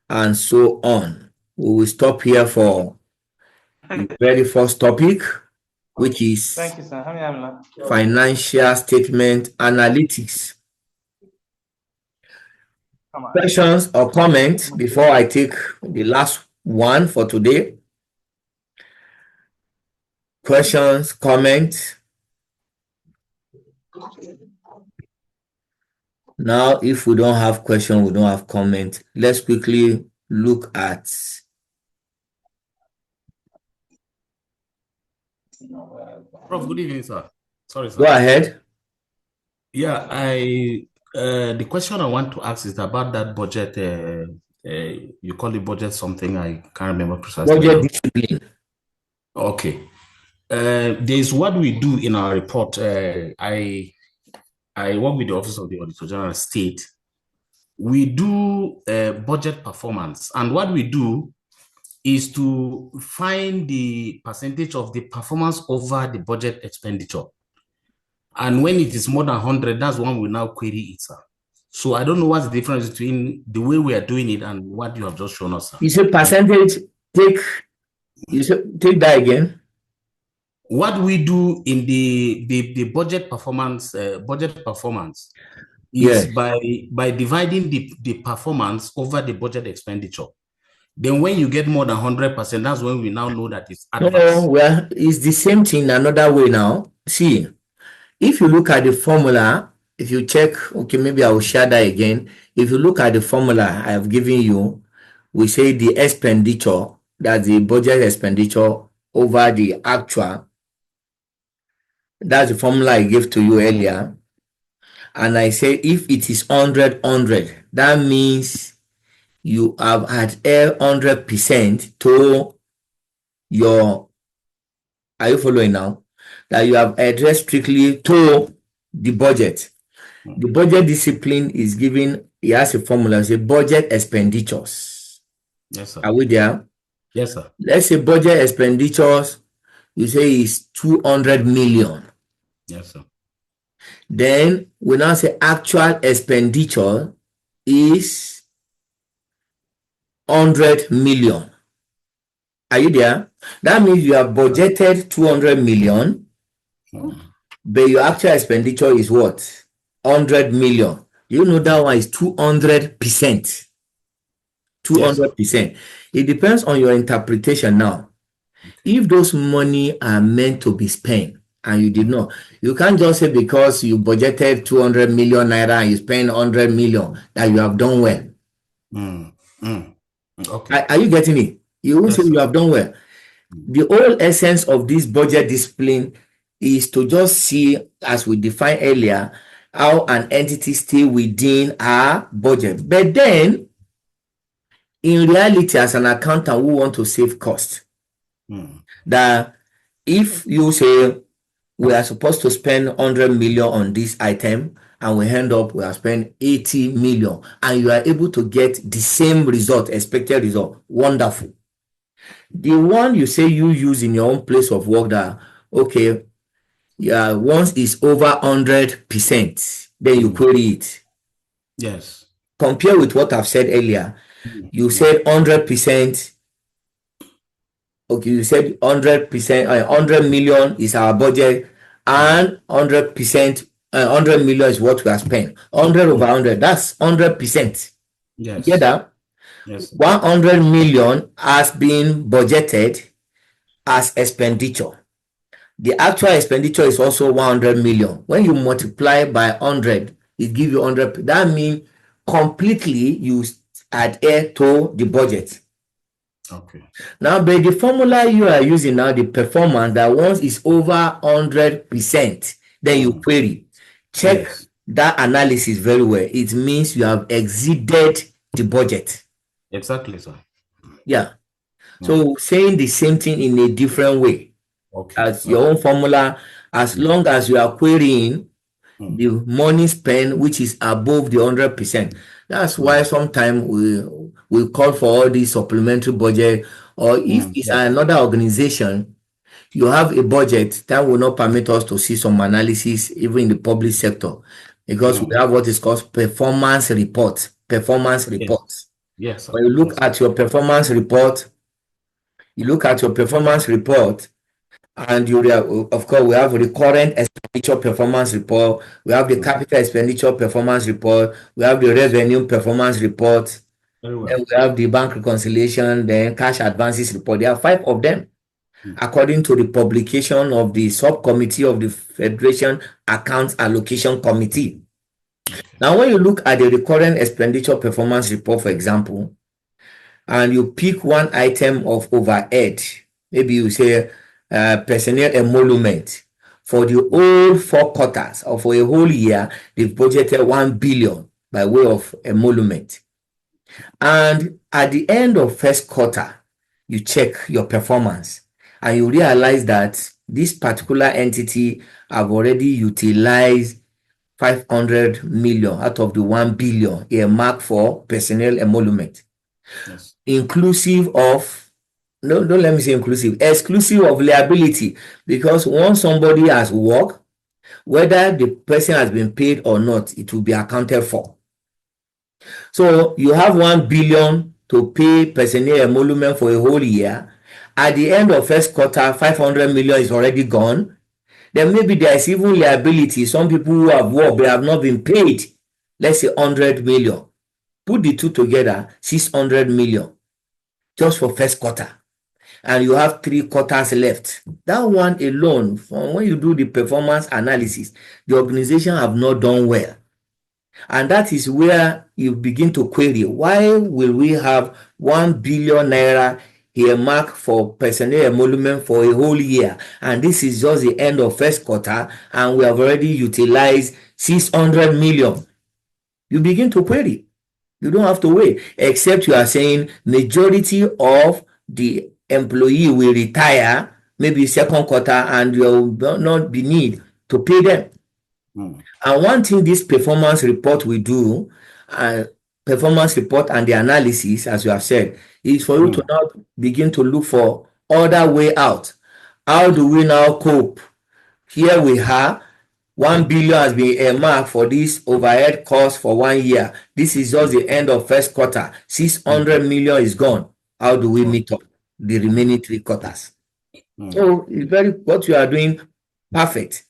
and so on. We will stop here for the very first topic, which is
Thank you, sir. Alhamdulillah.
financial statement analytics.
Come on.
Questions or comments before I take the last one for today? Questions, comments? Now, if we don't have question, we don't have comment, let's quickly look at.
Prof, good evening, sir. Sorry, sir.
Go ahead.
Yeah, the question I want to ask is about that budget. You call it budget something. I can't remember precisely
Budget
now.
discipline.
Okay. There's what we do in our report. I work with the Office of the Auditor General State. We do budget performance, and what we do is to find the percentage of the performance over the budget expenditure. And when it is more than 100, that's when we now query it, sir. So I don't know what's the difference between the way we are doing it and what you have just shown us, sir.
You say percentage, take that again.
What we do in the budget performance is
Yes.
by dividing the performance over the budget expenditure. Then when you get more than 100%, that's when we now know that it's adverse.
No, well, it's the same thing another way now. See, if you look at the formula, if you check, okay, maybe I will share that again. If you look at the formula I have given you, we say the expenditure, that's the budget expenditure over the actual. That's the formula I gave to you earlier. And I say if it is 100, that means you have adhered 100% to your, are you following now? That you have adhered strictly to the budget. The budget discipline is given, it has a formula, it's a budget expenditures.
Yes, sir.
Are we there?
Yes, sir.
Let's say budget expenditures, you say is 200 million.
Yes, sir.
Then we now say actual expenditure is 100 million. Are you there? That means you have budgeted 200 million, but your actual expenditure is what? 100 million. You know that one is 200%. 200%. It depends on your interpretation now. If those money are meant to be spent and you did not, you can't just say because you budgeted 200 million naira and you spend 100 million that you have done well.
Okay.
Are you getting it? You won't say you have done well. The whole essence of this budget discipline is to just see, as we defined earlier, how an entity stay within our budget. But then, in reality, as an accountant, we want to save cost. That if you say we are supposed to spend 100 million on this item and we end up we have spent 80 million and you are able to get the same result, expected result, wonderful. The one you say you use in your own place of work that, okay, yeah, once it's over 100%, then you query it.
Yes.
Compare with what I've said earlier. You said 100%. Okay, you said 100%, 100 million is our budget, and 100%, 100 million is what we have spent. 100 over 100, that's 100%.
Yes.
You get that?
Yes.
100 million has been budgeted as expenditure. The actual expenditure is also 100 million. When you multiply by 100, it gives you 100. That means completely you adhere to the budget.
Okay.
Now, but the formula you are using now, the performance, that once is over 100%, then you query. Check that analysis very well. It means you have exceeded the budget.
Exactly, sir.
Yeah. So saying the same thing in a different way.
Okay.
As your own formula, as long as you are querying the money spent, which is above the 100%. That's why sometimes we call for all these supplementary budget, or if it's another organization, you have a budget that will not permit us to see some analysis, even in the public sector. because we have what is called performance report. Performance reports.
Yes, sir.
When you look
Yes.
at your performance report, and of course, we have recurrent expenditure performance report, we have the capital expenditure performance report, we have the revenue performance report,
Very well.
then we have the bank reconciliation, then cash advances report. There are 5 of them, according to the publication of the subcommittee of the Federation Accounts Allocation Committee. Now, when you look at the recurrent expenditure performance report, for example, and you pick one item of overhead, maybe you say personnel emolument. For the whole 4 quarters or for a whole year, they've budgeted 1 billion by way of emolument. And at the end of first quarter, you check your performance and you realize that this particular entity have already utilized 500 million out of the 1 billion earmarked for personnel emolument.
Yes.
Inclusive of, no, don't let me say inclusive, exclusive of liability, because once somebody has worked, whether the person has been paid or not, it will be accounted for. So you have 1 billion to pay personnel emolument for a whole year. At the end of first quarter, 500 million is already gone. Then maybe there is even liability. Some people who have worked, they have not been paid. Let's say 100 million. Put the two together, 600 million just for first quarter. And you have 3 quarters left. That one alone, from when you do the performance analysis, the organization have not done well. And that is where you begin to query, why will we have 1 billion naira earmarked for personnel emolument for a whole year? And this is just the end of first quarter, and we have already utilized 600 million. You begin to query. You don't have to wait, except you are saying majority of the employee will retire maybe second quarter and there will not be need to pay them. And one thing this performance report will do, performance report and the analysis, as you have said, is for you to now begin to look for other way out. How do we now cope? Here we are, 1 billion has been earmarked for this overhead cost for 1 year. This is just the end of first quarter. 600 million is gone. How do we meet up the remaining 3 quarters? So it's what you are doing, perfect.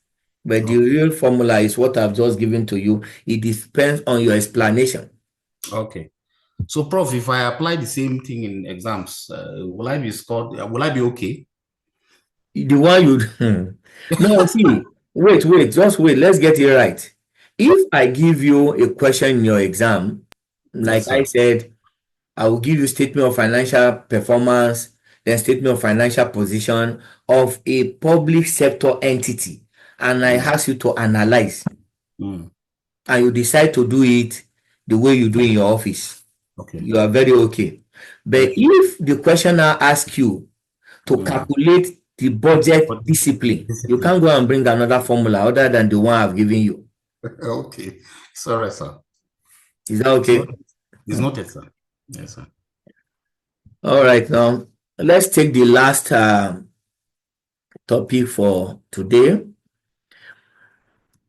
But the real formula is what I've just given to you. It depends on your explanation.
Okay. So, Prof, if I apply the same thing in exams, will I be scored? Will I be okay?
The one you no, see, wait, just wait. Let's get it right. If I give you a question in your exam, like
Yes,
I
sir.
said, I will give you statement of financial performance, then statement of financial position of a public sector entity, and I ask you to analyze, and you decide to do it the way you do in your office.
Okay.
You are very okay. But if the questioner asks you to calculate the budget discipline, you can't go and bring another formula other than the one I've given you.
Okay. Sorry, sir.
Is that okay?
It's noted, sir. Yes, sir.
All right, now let's take the last topic for today.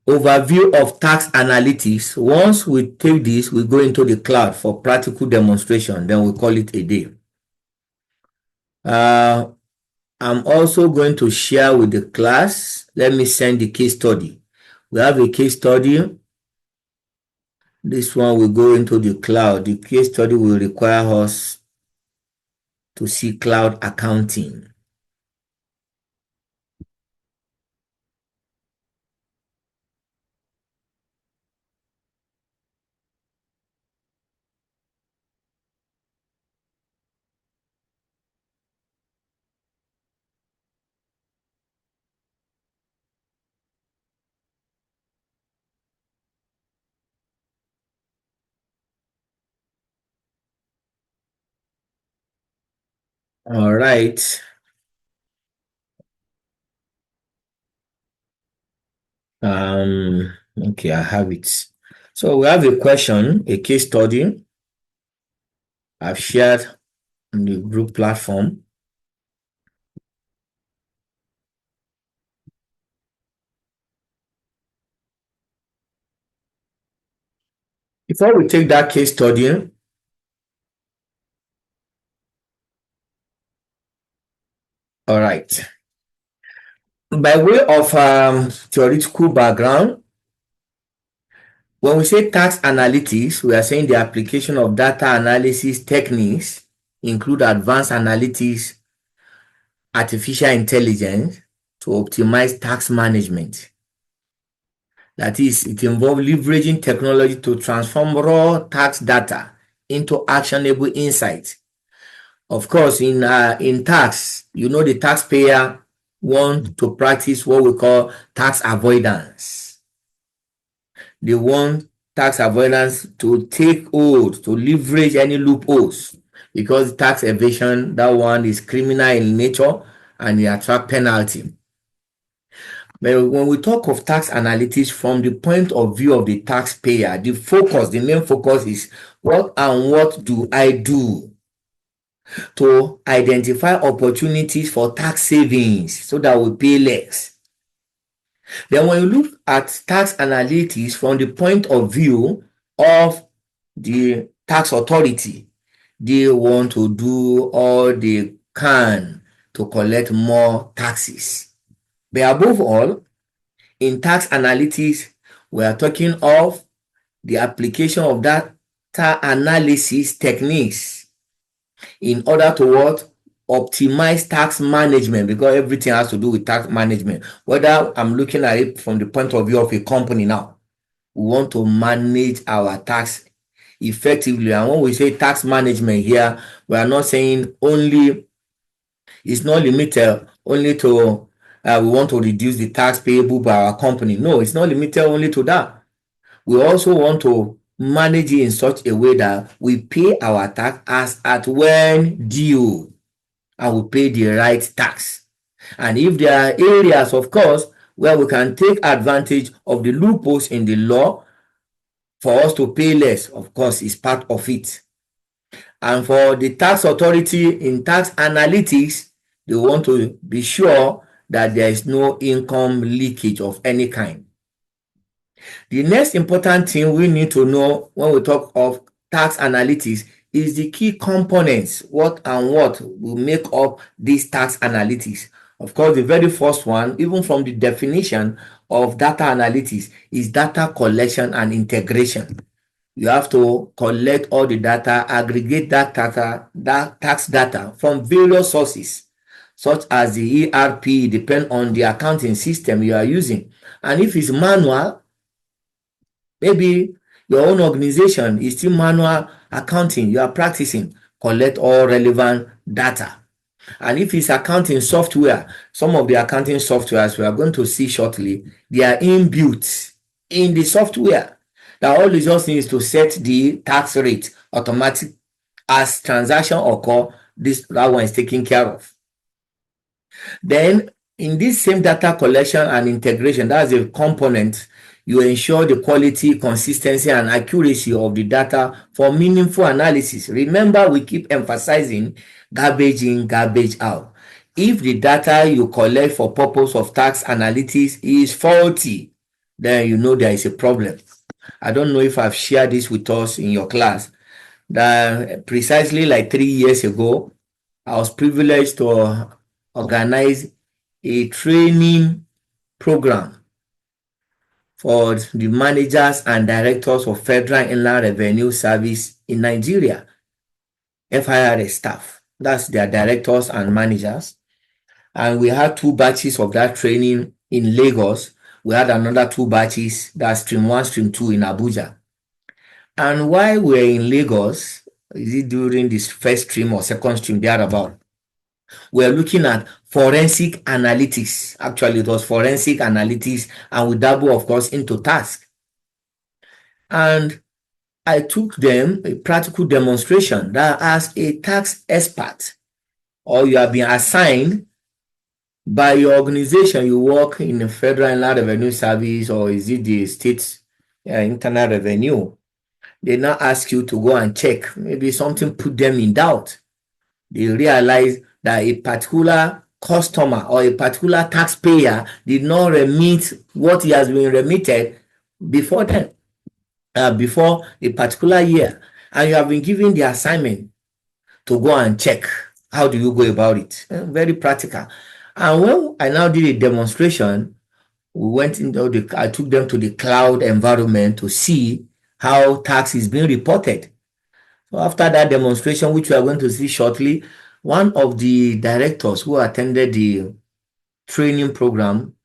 Overview of tax analytics. Once we take this, we go into the cloud for practical demonstration, then we call it a day. I'm also going to share with the class. Let me send the case study. We have a case study. This one will go into the cloud. The case study will require us to see cloud accounting. All right. Okay, I have it. So we have a question, a case study I've shared on the group platform. Before we take that case study, all right. By way of theoretical background, when we say tax analytics, we are saying the application of data analysis techniques include advanced analytics, artificial intelligence to optimize tax management. That is, it involves leveraging technology to transform raw tax data into actionable insights. Of course, in tax, the taxpayer want to practice what we call tax avoidance. They want tax avoidance to take hold, to leverage any loopholes, because tax evasion, that one is criminal in nature and it attract penalty. But when we talk of tax analytics from the point of view of the taxpayer, the main focus is what do I do to identify opportunities for tax savings so that we pay less. Then when you look at tax analytics from the point of view of the tax authority, they want to do all they can to collect more taxes. But above all, in tax analytics, we are talking of the application of data analysis techniques in order to what? Optimize tax management, because everything has to do with tax management. Whether I'm looking at it from the point of view of a company now, we want to manage our tax effectively. And when we say tax management here, we are not saying it's not limited only to we want to reduce the tax payable by our company. No, it's not limited only to that. We also want to manage it in such a way that we pay our tax as at when due, and we pay the right tax. And if there are areas, of course, where we can take advantage of the loopholes in the law for us to pay less, of course, is part of it. And for the tax authority in tax analytics, they want to be sure that there is no income leakage of any kind. The next important thing we need to know when we talk of tax analytics is the key components, what will make up this tax analytics. Of course, the very first one, even from the definition of data analytics, is data collection and integration. You have to collect all the data, aggregate that tax data from various sources, such as the ERP, depend on the accounting system you are using. And if it's manual, maybe your own organization is still manual accounting, you are practicing, collect all relevant data. And if it's accounting software, some of the accounting softwares we are going to see shortly, they are inbuilt in the software. That all it just needs to set the tax rate automatic as transaction occur, that one is taken care of. Then in this same data collection and integration, that's a component, you ensure the quality, consistency, and accuracy of the data for meaningful analysis. Remember, we keep emphasizing garbage in, garbage out. If the data you collect for purpose of tax analytics is faulty, then you know there is a problem. I don't know if I've shared this with us in your class, that precisely like 3 years ago, I was privileged to organize a training program for the managers and directors of Federal Inland Revenue Service in Nigeria, FIRS staff. That's their directors and managers. And we had 2 batches of that training in Lagos. We had another 2 batches, that's stream 1, stream 2 in Abuja. And while we were in Lagos, is it during this first stream or second stream thereabout, we're looking at forensic analytics. Actually, it was forensic analytics, and we dabble, of course, into task. And I took them a practical demonstration that as a tax expert, or you have been assigned by your organization, you work in the Federal Inland Revenue Service, or is it the state internal revenue, they now ask you to go and check. Maybe something put them in doubt. They realize that a particular customer or a particular taxpayer did not remit what he has been remitted before then. before a particular year, and you have been given the assignment to go and check. How do you go about it? Very practical. And when I now did a demonstration, we went into I took them to the cloud environment to see how tax is being reported. So after that demonstration, which we are going to see shortly, one of the directors who attended the training program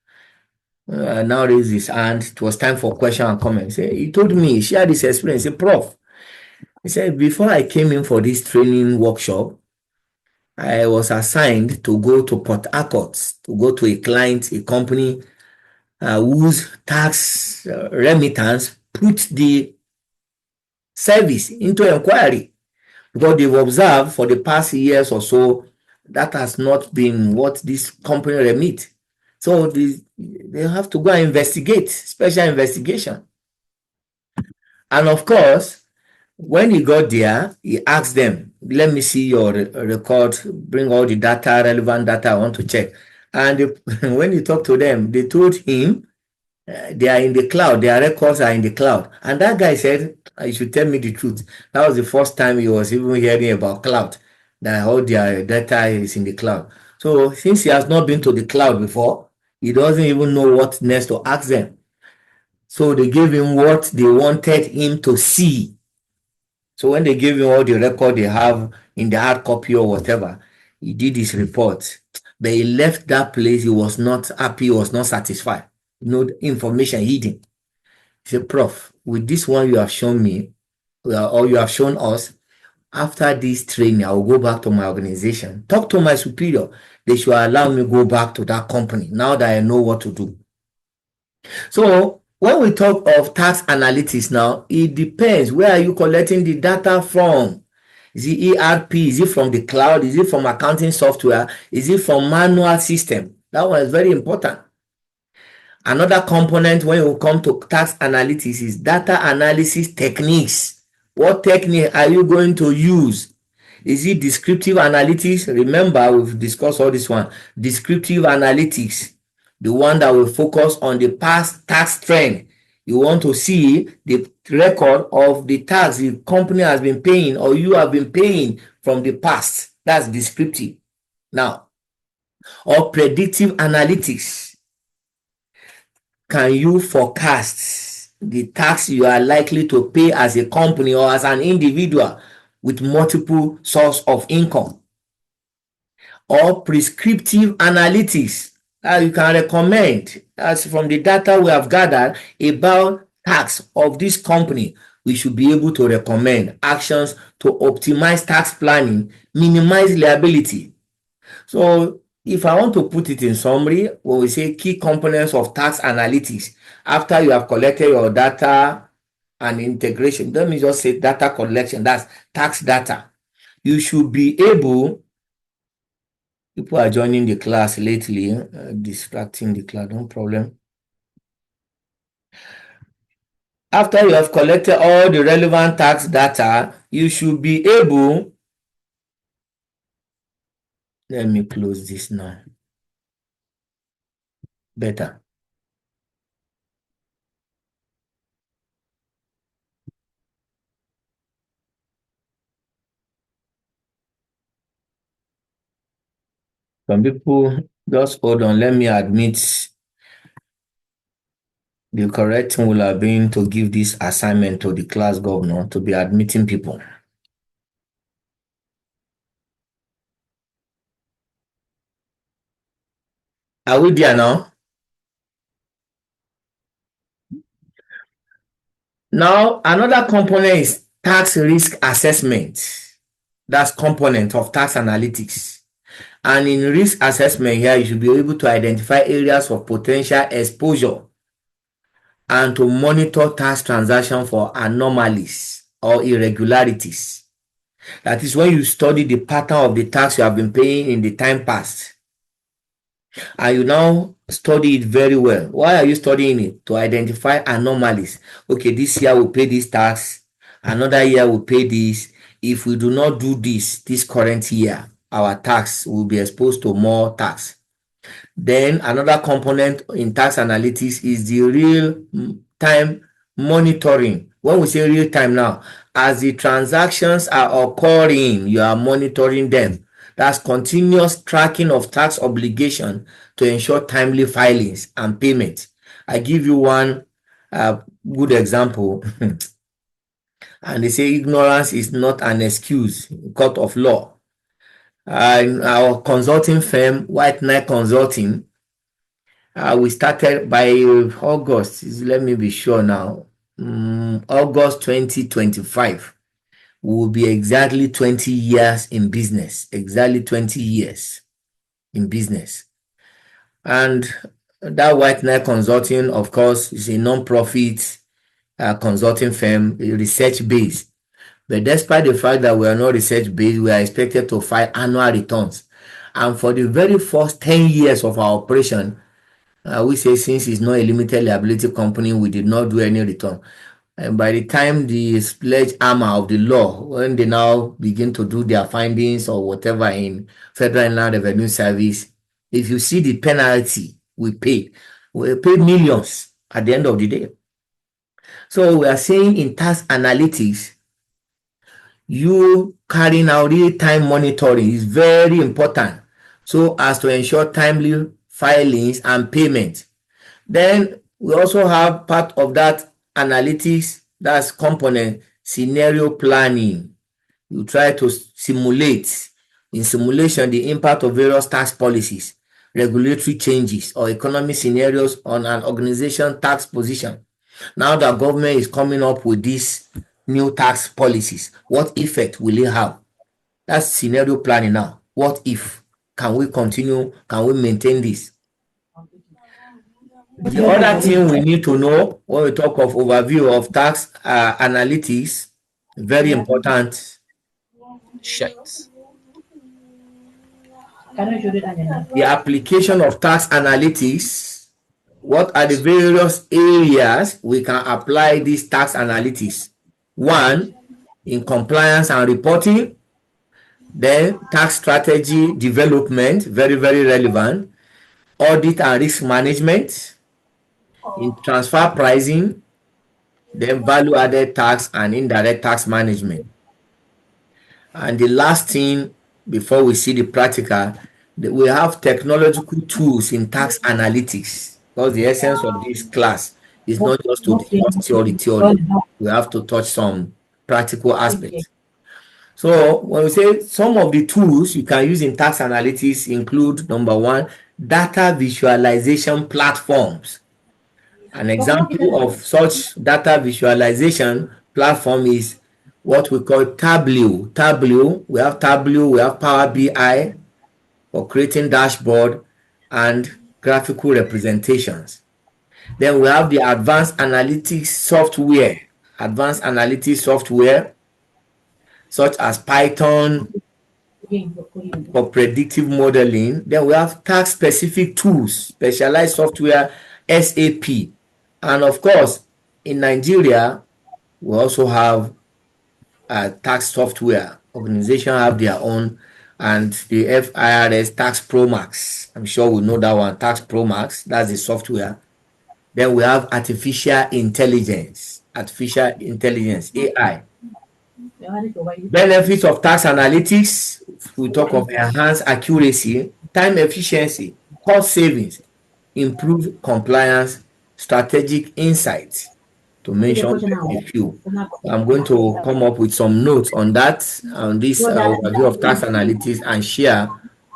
now raised his hand. It was time for question and comment. He told me, he shared his experience. He said, Prof, he said, before I came in for this training workshop, I was assigned to go to Port Harcourt, to go to a client, a company whose tax remittance put the service into inquiry, because they've observed for the past years or so that has not been what this company remit. So they have to go and investigate, special investigation. And of course, when he got there, he asked them, let me see your record, bring all the data, relevant data I want to check. And when he talked to them, they told him they are in the cloud, their records are in the cloud. And that guy said, you should tell me the truth. That was the first time he was even hearing about cloud, that all their data is in the cloud. So since he has not been to the cloud before, he doesn't even know what next to ask them. So they gave him what they wanted him to see. So when they gave him all the record they have in the hard copy or whatever, he did his report. But he left that place, he was not happy, he was not satisfied. No information hidden. He said, Prof, with this one you have shown me, or you have shown us, after this training, I will go back to my organization, talk to my superior. They should allow me go back to that company now that I know what to do. So when we talk of tax analytics now, it depends. Where are you collecting the data from? Is it ERP? Is it from the cloud? Is it from accounting software? Is it from manual system? That one is very important. Another component when you come to tax analytics is data analysis techniques. What technique are you going to use? Is it descriptive analytics? Remember, we've discussed all this one. Descriptive analytics, the one that will focus on the past tax trend. You want to see the record of the tax the company has been paying or you have been paying from the past. That's descriptive. Now, or predictive analytics. Can you forecast the tax you are likely to pay as a company or as an individual with multiple sources of income? Or prescriptive analytics that you can recommend, as from the data we have gathered about tax of this company, we should be able to recommend actions to optimize tax planning, minimize liability. So if I want to put it in summary, when we say key components of tax analytics, after you have collected your data and integration, let me just say data collection, that's tax data. You should be able, people are joining the class lately, distracting the class, no problem. After you have collected all the relevant tax data, you should be able, let me close this now. Better. Some people, just hold on, let me admit the correct thing will have been to give this assignment to the class governor to be admitting people. Are we there now? Now, another component is tax risk assessment. That's component of tax analytics. And in risk assessment here, you should be able to identify areas of potential exposure and to monitor tax transaction for anomalies or irregularities. That is when you study the pattern of the tax you have been paying in the time past. And you now study it very well. Why are you studying it? To identify anomalies. Okay, this year we'll pay this tax. Another year we'll pay this. If we do not do this current year, our tax will be exposed to more tax. Then another component in tax analytics is the real-time monitoring When we say real time now, as the transactions are occurring, you are monitoring them. That's continuous tracking of tax obligation to ensure timely filings and payments. I give you one good example. And they say ignorance is not an excuse in court of law. In our consulting firm, White Knight Consulting, we started by August. Let me be sure now. August 2025. We will be exactly 20 years in business. Exactly 20 years in business. And that White Knight Consulting, of course, is a non-profit consulting firm, research-based. But despite the fact that we are not research-based, we are expected to file annual returns. And for the very first 10 years of our operation, we say since it's not a limited liability company, we did not do any return. And by the time the sledgehammer of the law, when they now begin to do their findings or whatever in Federal Inland Revenue Service, if you see the penalty we paid millions at the end of the day. So we are saying in tax analytics, you carrying out real-time monitoring is very important so as to ensure timely filings and payment. Then we also have part of that analytics, that's component, scenario planning. You try to simulate in simulation the impact of various tax policies, regulatory changes, or economic scenarios on an organization tax position. Now that government is coming up with these new tax policies, what effect will it have? That's scenario planning now. What if? Can we continue? Can we maintain this? The other thing we need to know when we talk of overview of tax analytics, very important,
Checks.
the application of tax analytics. What are the various areas we can apply this tax analytics? One, in compliance and reporting. Then tax strategy development, very, very relevant. Audit and risk management. In transfer pricing. Then value added tax and indirect tax management. And the last thing before we see the practical, we have technological tools in tax analytics, because the essence of this class is not just to discuss theory. We have to touch some practical aspects. So when we say some of the tools you can use in tax analytics include, number one, data visualization platforms. An example of such data visualization platform is what we call Tableau. We have Tableau, we have Power BI for creating dashboard and graphical representations. Then we have the advanced analytics software such as Python for predictive modeling. Then we have tax specific tools, specialized software, SAP. And of course, in Nigeria, we also have tax software. Organizations have their own, and the FIRS Tax Pro Max. I'm sure we know that one, Tax Pro Max. That's the software. Then we have artificial intelligence, AI. Benefits of tax analytics, we talk of enhanced accuracy, time efficiency, cost savings, improved compliance, strategic insights, to mention a few. I'm going to come up with some notes on that, on this overview of tax analytics, and share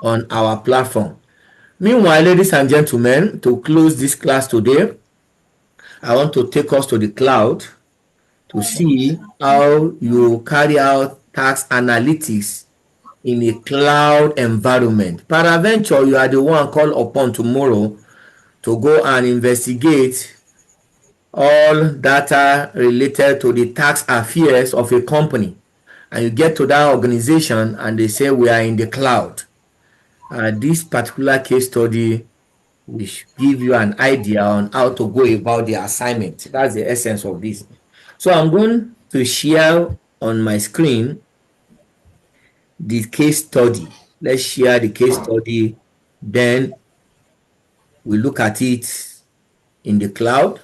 on our platform. Meanwhile, ladies and gentlemen, to close this class today, I want to take us to the cloud to see how you carry out tax analytics in a cloud environment. Peradventure, you are the one called upon tomorrow to go and investigate all data related to the tax affairs of a company, and you get to that organization and they say we are in the cloud. This particular case study will give you an idea on how to go about the assignment. That's the essence of this. So I'm going to share on my screen the case study. Let's share the case study, then we look at it in the cloud,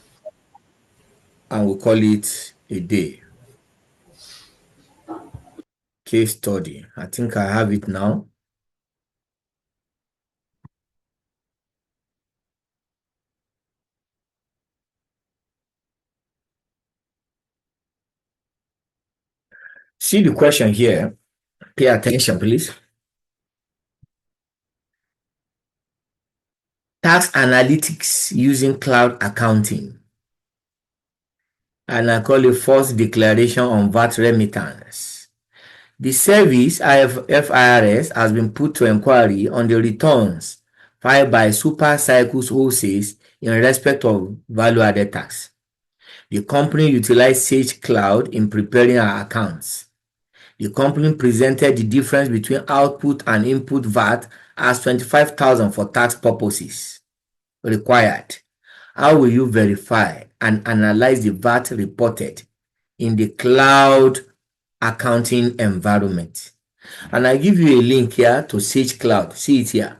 and we call it a day. Case study. I think I have it now. See the question here. Pay attention, please. Tax analytics using cloud accounting. And I call it false declaration on VAT remittance. The service FIRS has been put to inquiry on the returns filed by Super Cycles Wholesales in respect of value-added tax. The company utilized Sage Cloud in preparing our accounts. The company presented the difference between output and input VAT as 25,000 for tax purposes required. How will you verify and analyze the VAT reported in the cloud accounting environment? And I give you a link here to Sage Cloud. See it here.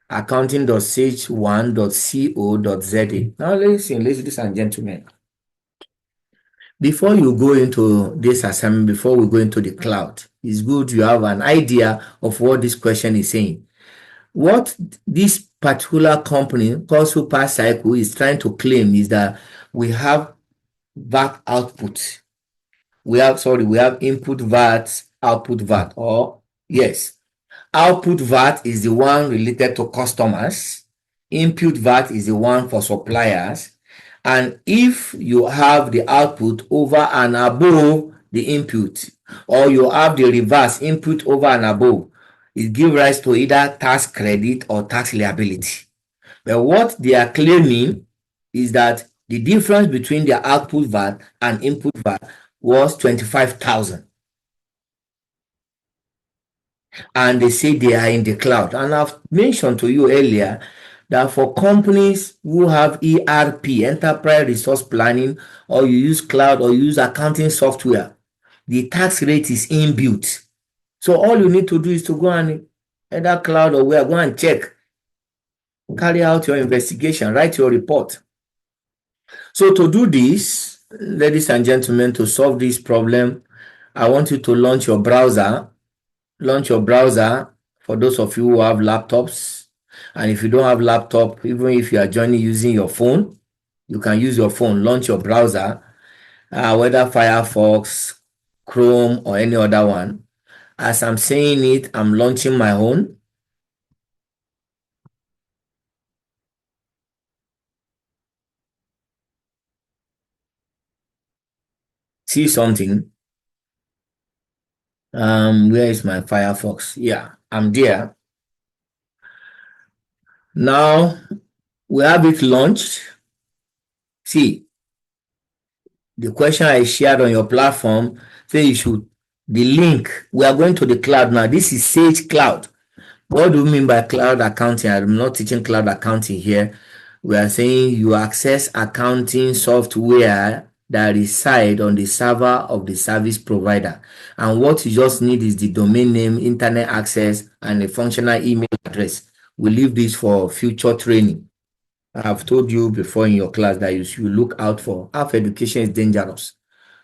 accounting.sage1.co.za. Now listen, ladies and gentlemen. Before you go into this assignment, before we go into the cloud, it's good you have an idea of what this question is saying. What this particular company called Super Cycle is trying to claim is that we have VAT output. We have input VAT, output VAT, or yes. Output VAT is the one related to customers. Input VAT is the one for suppliers. And if you have the output over and above the input, or you have the reverse input over and above, it gives rise to either tax credit or tax liability. But what they are claiming is that the difference between their output VAT and input VAT was 25,000. And they say they are in the cloud. And I've mentioned to you earlier that for companies who have ERP, enterprise resource planning, or you use cloud or use accounting software, the tax rate is inbuilt. So all you need to do is to go and either cloud or where, go and check, carry out your investigation, write your report. So to do this, ladies and gentlemen, to solve this problem, I want you to launch your browser. Launch your browser for those of you who have laptops. And if you don't have laptop, even if you are joining using your phone, you can use your phone, launch your browser, whether Firefox, Chrome, or any other one. As I'm saying it, I'm launching my own. See something? Where is my Firefox? Yeah, I'm there. Now we have it launched. See, the question I shared on your platform, say you should, the link, we are going to the cloud now. This is Sage Cloud. What do you mean by cloud accounting? I'm not teaching cloud accounting here. We are saying you access accounting software that reside on the server of the service provider. And what you just need is the domain name, internet access, and a functional email address. We leave this for future training. I've told you before in your class that you should look out for half education is dangerous.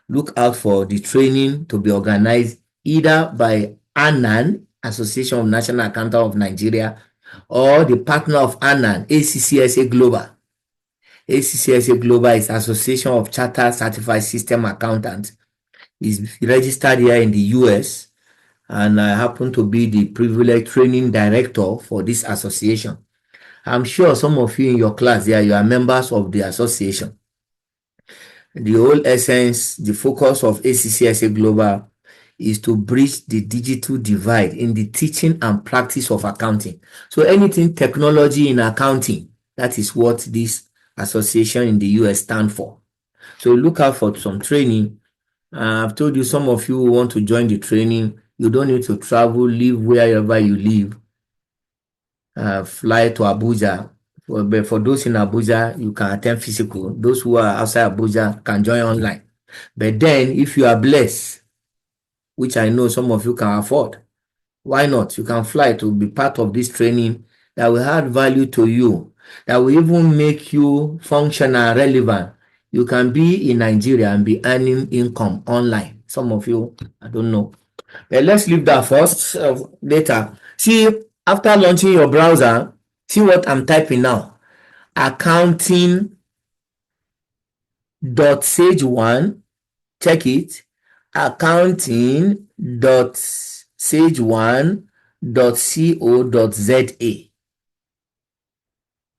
Look out for the training to be organized either by ANAN, Association of National Accountants of Nigeria, or the partner of ANAN, ACCSA Global. ACCSA Global is Association of Chartered Certified System Accountants. It's registered here in the US, and I happen to be the privileged training director for this association. I'm sure some of you in your class there, you are members of the association. The whole essence, the focus of ACCSA Global is to bridge the digital divide in the teaching and practice of accounting. So anything technology in accounting, that is what this association in the US stand for. So look out for some training. I've told you some of you who want to join the training, you don't need to travel, live wherever you live. Fly to Abuja. But for those in Abuja, you can attend physical. Those who are outside Abuja can join online. But then, if you are blessed, which I know some of you can afford, why not? You can fly to be part of this training that will add value to you, that will even make you functional, relevant You can be in Nigeria and be earning income online. Some of you, I don't know. But let's leave that first. Later. See, after launching your browser, see what I'm typing now. Accounting.sage1. Check it. Accounting.sage1.co.za.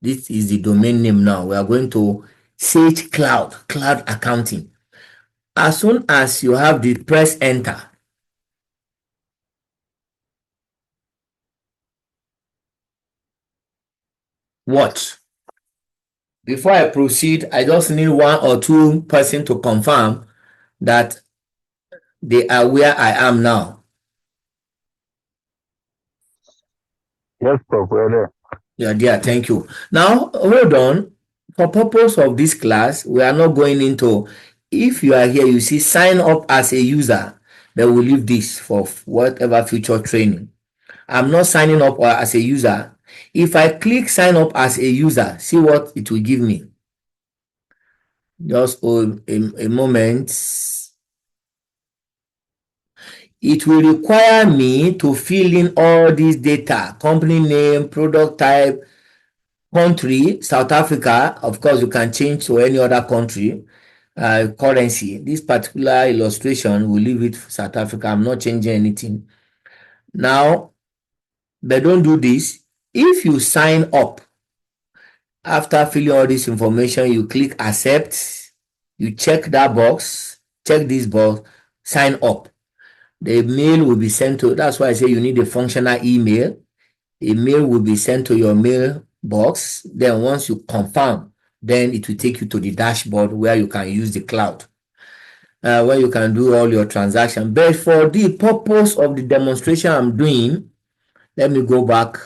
This is the domain name now. We are going to Sage Cloud Accounting. As soon as you have the press enter. Watch. Before I proceed, I just need one or two person to confirm that they are where I am now.
Yes, Prof, we're there.
Yeah, dear, thank you. Now, hold on. For purpose of this class, we are not going into, if you are here, you see sign up as a user, then we'll leave this for whatever future training. I'm not signing up as a user. If I click sign up as a user, see what it will give me. Just a moment. It will require me to fill in all these data: company name, product type, country, South Africa. Of course, you can change to any other country. Currency. This particular illustration, we'll leave it for South Africa. I'm not changing anything. Now, but don't do this. If you sign up, after filling all this information, you click accept. You check that box. Check this box. Sign up. The mail will be sent to, that's why I say you need a functional email. A mail will be sent to your mailbox. Then once you confirm, then it will take you to the dashboard where you can use the cloud, where you can do all your transactions. But for the purpose of the demonstration I'm doing, let me go back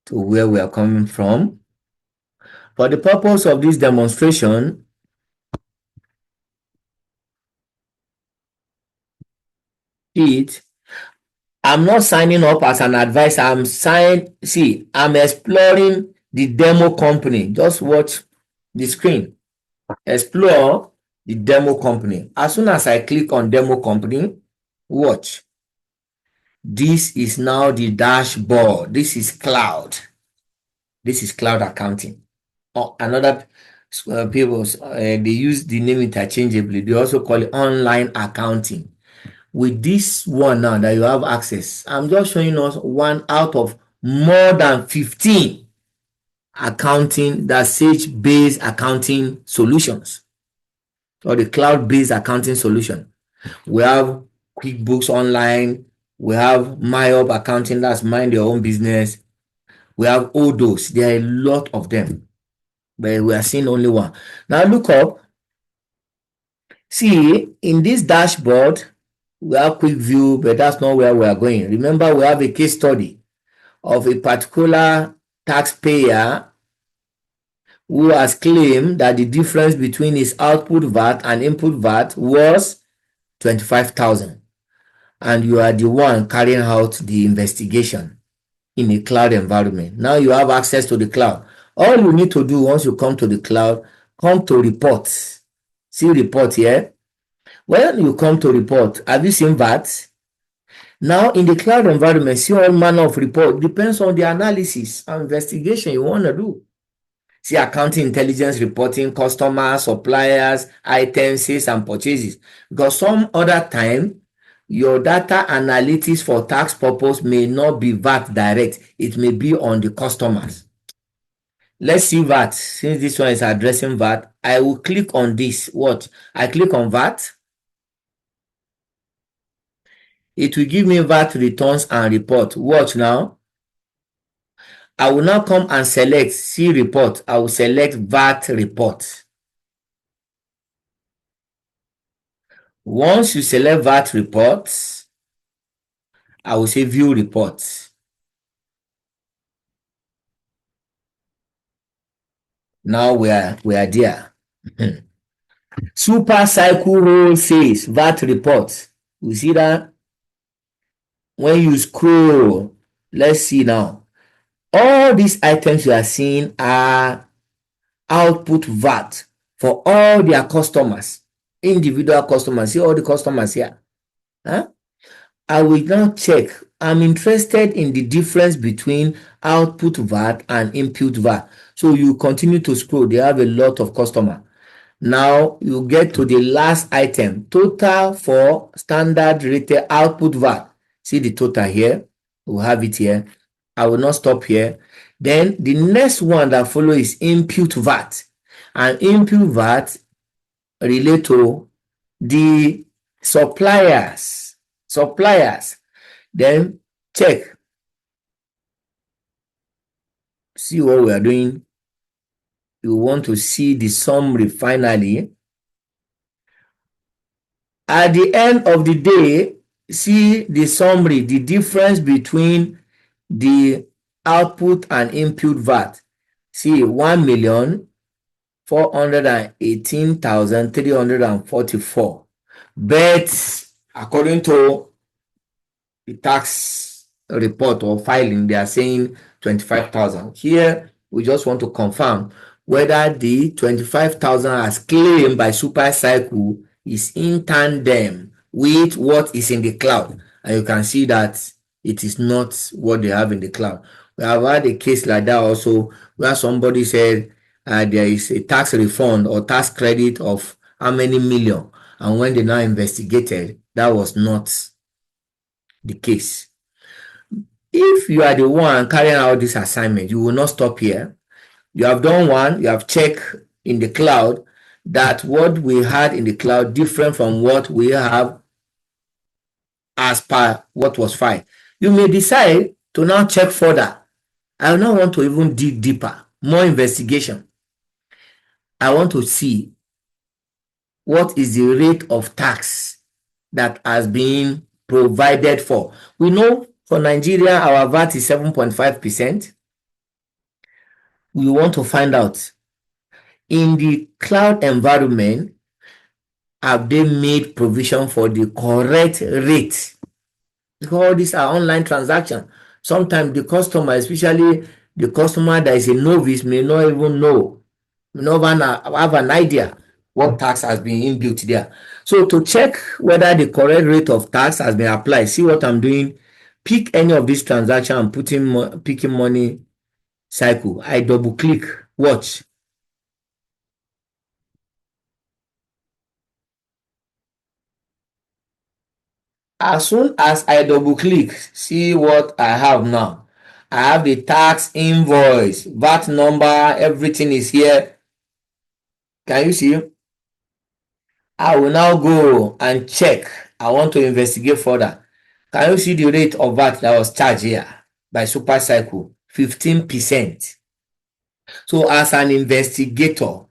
to where we are coming from. For the purpose of this demonstration, I'm not signing up as an advisor. I'm exploring the demo company. Just watch the screen. Explore the demo company. As soon as I click on demo company, watch. This is now the dashboard. This is cloud. This is cloud accounting. Another people, they use the name interchangeably. They also call it online accounting. With this one now that you have access, I'm just showing us one out of more than 15 accounting, that Sage-based accounting solutions, or the cloud-based accounting solution. We have QuickBooks Online. We have MyUp Accounting, that's mind your own business. We have all those. There are a lot of them, but we are seeing only one. Now look up. See, in this dashboard, we have quick view, but that's not where we are going. Remember, we have a case study of a particular taxpayer who has claimed that the difference between his output VAT and input VAT was 25,000. And you are the one carrying out the investigation in a cloud environment. Now you have access to the cloud. All you need to do once you come to the cloud, come to reports. See report here. When you come to report, have you seen VAT? Now in the cloud environment, see all manner of report. Depends on the analysis and investigation you want to do. See accounting intelligence reporting, customers, suppliers, items, sales and purchases. Because some other time, your data analytics for tax purpose may not be VAT direct. It may be on the customers. Let's see VAT. Since this one is addressing VAT, I will click on this. What? I click on VAT. It will give me VAT returns and report. Watch now. I will now come and select see report. I will select VAT report. Once you select VAT report, I will say view report. Now we are there. Super cycle rule says VAT report. You see that? When you scroll, let's see now. All these items you are seeing are output VAT for all their customers, individual customers. See all the customers here. Huh? I will now check. I'm interested in the difference between output VAT and input VAT. So you continue to scroll. They have a lot of customer. Now you get to the last item, total for standard retail output VAT. See the total here. We'll have it here. I will not stop here. Then the next one that follow is input VAT. And input VAT relate to the suppliers. Then check. See what we are doing. You want to see the summary finally. At the end of the day, see the summary, the difference between the output and input VAT. See 1,418,344. But according to the tax report or filing, they are saying 25,000. Here, we just want to confirm whether the 25,000 as claimed by Supercycle is in tandem with what is in the cloud. And you can see that it is not what they have in the cloud. We have had a case like that also where somebody said there is a tax refund or tax credit of how many million. And when they now investigated, that was not the case. If you are the one carrying out this assignment, you will not stop here. You have done one, you have checked in the cloud that what we had in the cloud different from what we have as per what was filed. You may decide to now check further. I now want to even dig deeper, more investigation. I want to see what is the rate of tax that has been provided for. We know for Nigeria, our VAT is 7.5%. We want to find out in the cloud environment, have they made provision for the correct rate? Because all these are online transactions. Sometimes the customer, especially the customer that is a novice, may not even know, may not have an idea what tax has been inbuilt there. So to check whether the correct rate of tax has been applied, see what I'm doing, pick any of these transactions and picking money cycle. I double click, watch. As soon as I double click, see what I have now. I have the tax invoice, VAT number, everything is here. Can you see? I will now go and check. I want to investigate further. Can you see the rate of VAT that was charged here by Supercycle? 15%. So as an investigator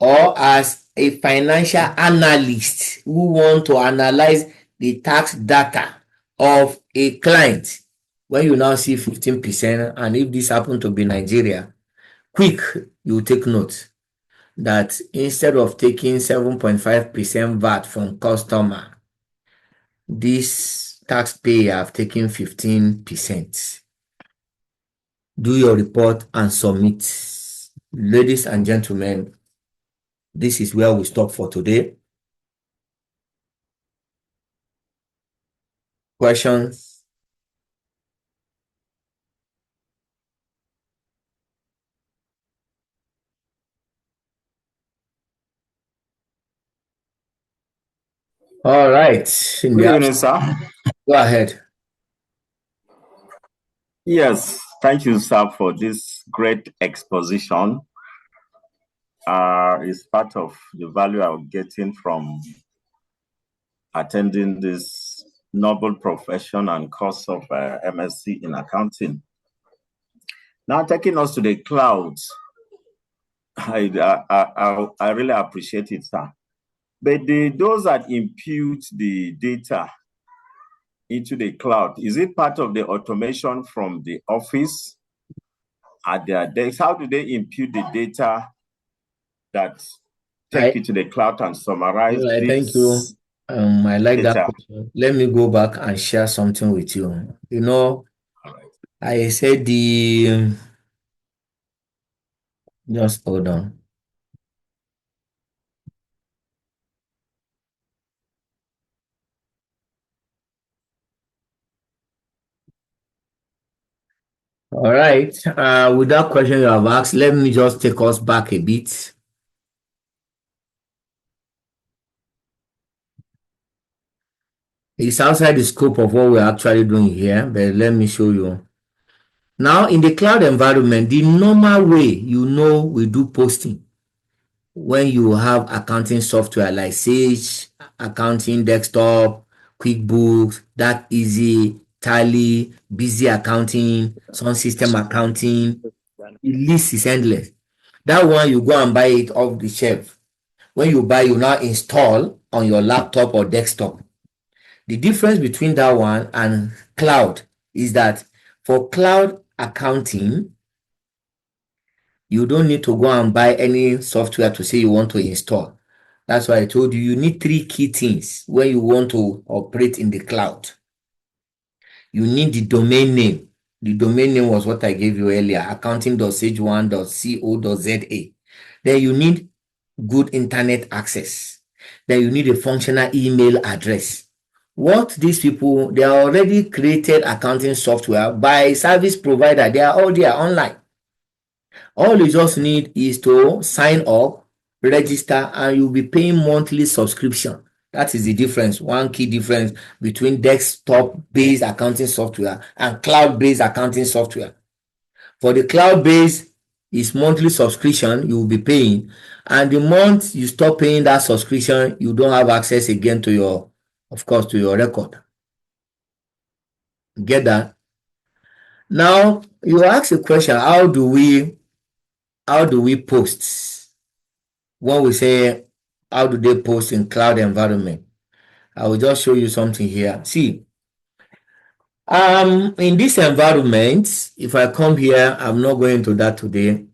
or as a financial analyst who want to analyze the tax data of a client, when you now see 15%, and if this happen to be Nigeria, quick, you take note that instead of taking 7.5% VAT from customer, this taxpayer have taken 15%. Do your report and submit. Ladies and gentlemen, this is where we stop for today. Questions? All right.
Good evening, sir.
Go ahead.
Yes, thank you, sir, for this great exposition. It's part of the value I'm getting from attending this noble profession and course of MSc in accounting. Now, taking us to the clouds, I really appreciate it, sir. But those that impute the data into the cloud, is it part of the automation from the office at their desks? How do they impute the data that take it to the cloud and summarize this?
Thank you. I like that question. Let me go back and share something with you. You know, I said just hold on. All right. With that question you have asked, let me just take us back a bit. It's outside the scope of what we're actually doing here, but let me show you. Now, in the cloud environment, the normal way we do posting when you have accounting software like Sage, Accounting Desktop, QuickBooks, That Easy, Tally, Busy Accounting, Sun System Accounting, the list is endless. That one, you go and buy it off the shelf. When you buy, you now install on your laptop or desktop. The difference between that one and cloud is that for cloud accounting, you don't need to go and buy any software to say you want to install. That's why I told you need 3 key things when you want to operate in the cloud. You need the domain name. The domain name was what I gave you earlier, accounting.sage1.co.za. Then you need good internet access. Then you need a functional email address. What these people, they are already created accounting software by service provider. They are all there online. All you just need is to sign up, register, and you'll be paying monthly subscription. That is the difference, one key difference between desktop-based accounting software and cloud-based accounting software. For the cloud-based, is monthly subscription you will be paying, and the month you stop paying that subscription, you don't have access again to your, of course, to your record. Get that? Now, you ask a question, how do we post? When we say, how do they post in cloud environment? I will just show you something here. See, in this environment, if I come here, I'm not going to that today.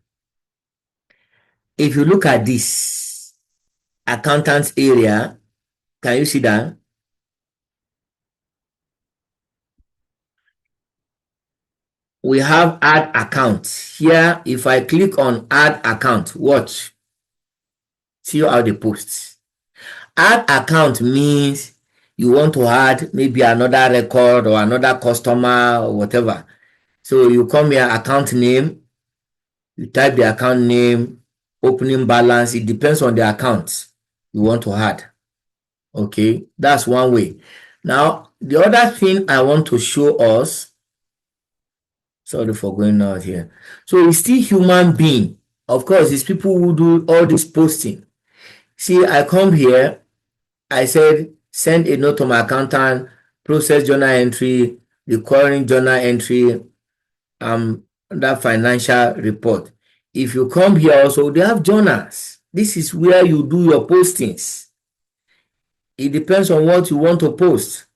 If you look at this accountants area, can you see that? We have add account. Here, if I click on add account, watch. See how they post. Add account means you want to add maybe another record or another customer or whatever. So you come here, account name, you type the account name, opening balance. It depends on the account you want to add. Okay, that's one way. Now, the other thing I want to show us, sorry for going out here. So it's still human being. Of course, it's people who do all this posting. See, I come here, I said, send a note to my accountant, process journal entry, recurring journal entry, that financial report. If you come here also, they have journals. This is where you do your postings. It depends on what you want to post.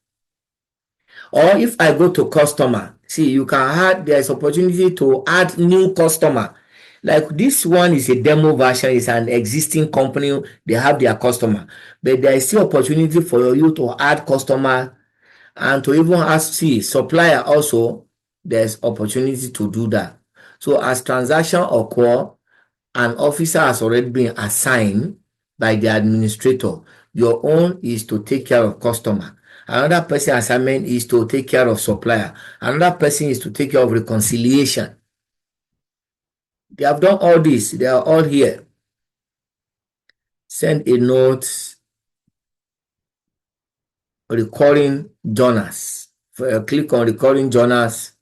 Or if I go to customer, see, you can add, there's opportunity to add new customer. Like this one is a demo version, it's an existing company, they have their customer. But there is still opportunity for you to add customer and to even ask, see, supplier also, there's opportunity to do that. So as transaction occur, an officer has already been assigned by the administrator. Your own is to take care of customer. Another person assignment is to take care of supplier. Another person is to take care of reconciliation. They have done all this. They are all here. Send a note, recording journals. Click on recording journals.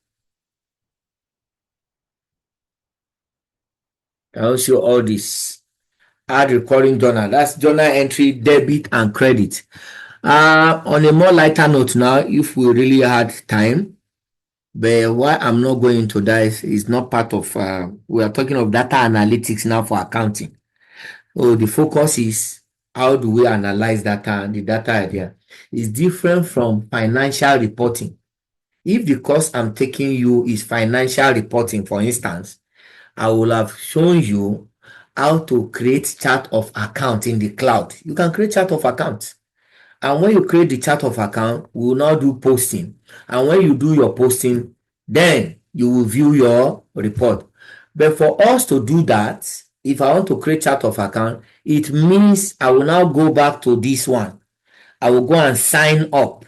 I'll show all this. Add recording journal. That's journal entry, debit, and credit. On a more lighter note now, if we really had time, but why I'm not going into that is not part of, we are talking of data analytics now for accounting. So the focus is how do we analyze data, and the data idea is different from financial reporting. If the course I'm taking you is financial reporting, for instance, I will have shown you how to create chart of account in the cloud. You can create chart of account. And when you create the chart of account, we will now do posting. And when you do your posting, then you will view your report. But for us to do that, if I want to create chart of account, it means I will now go back to this one. I will go and sign up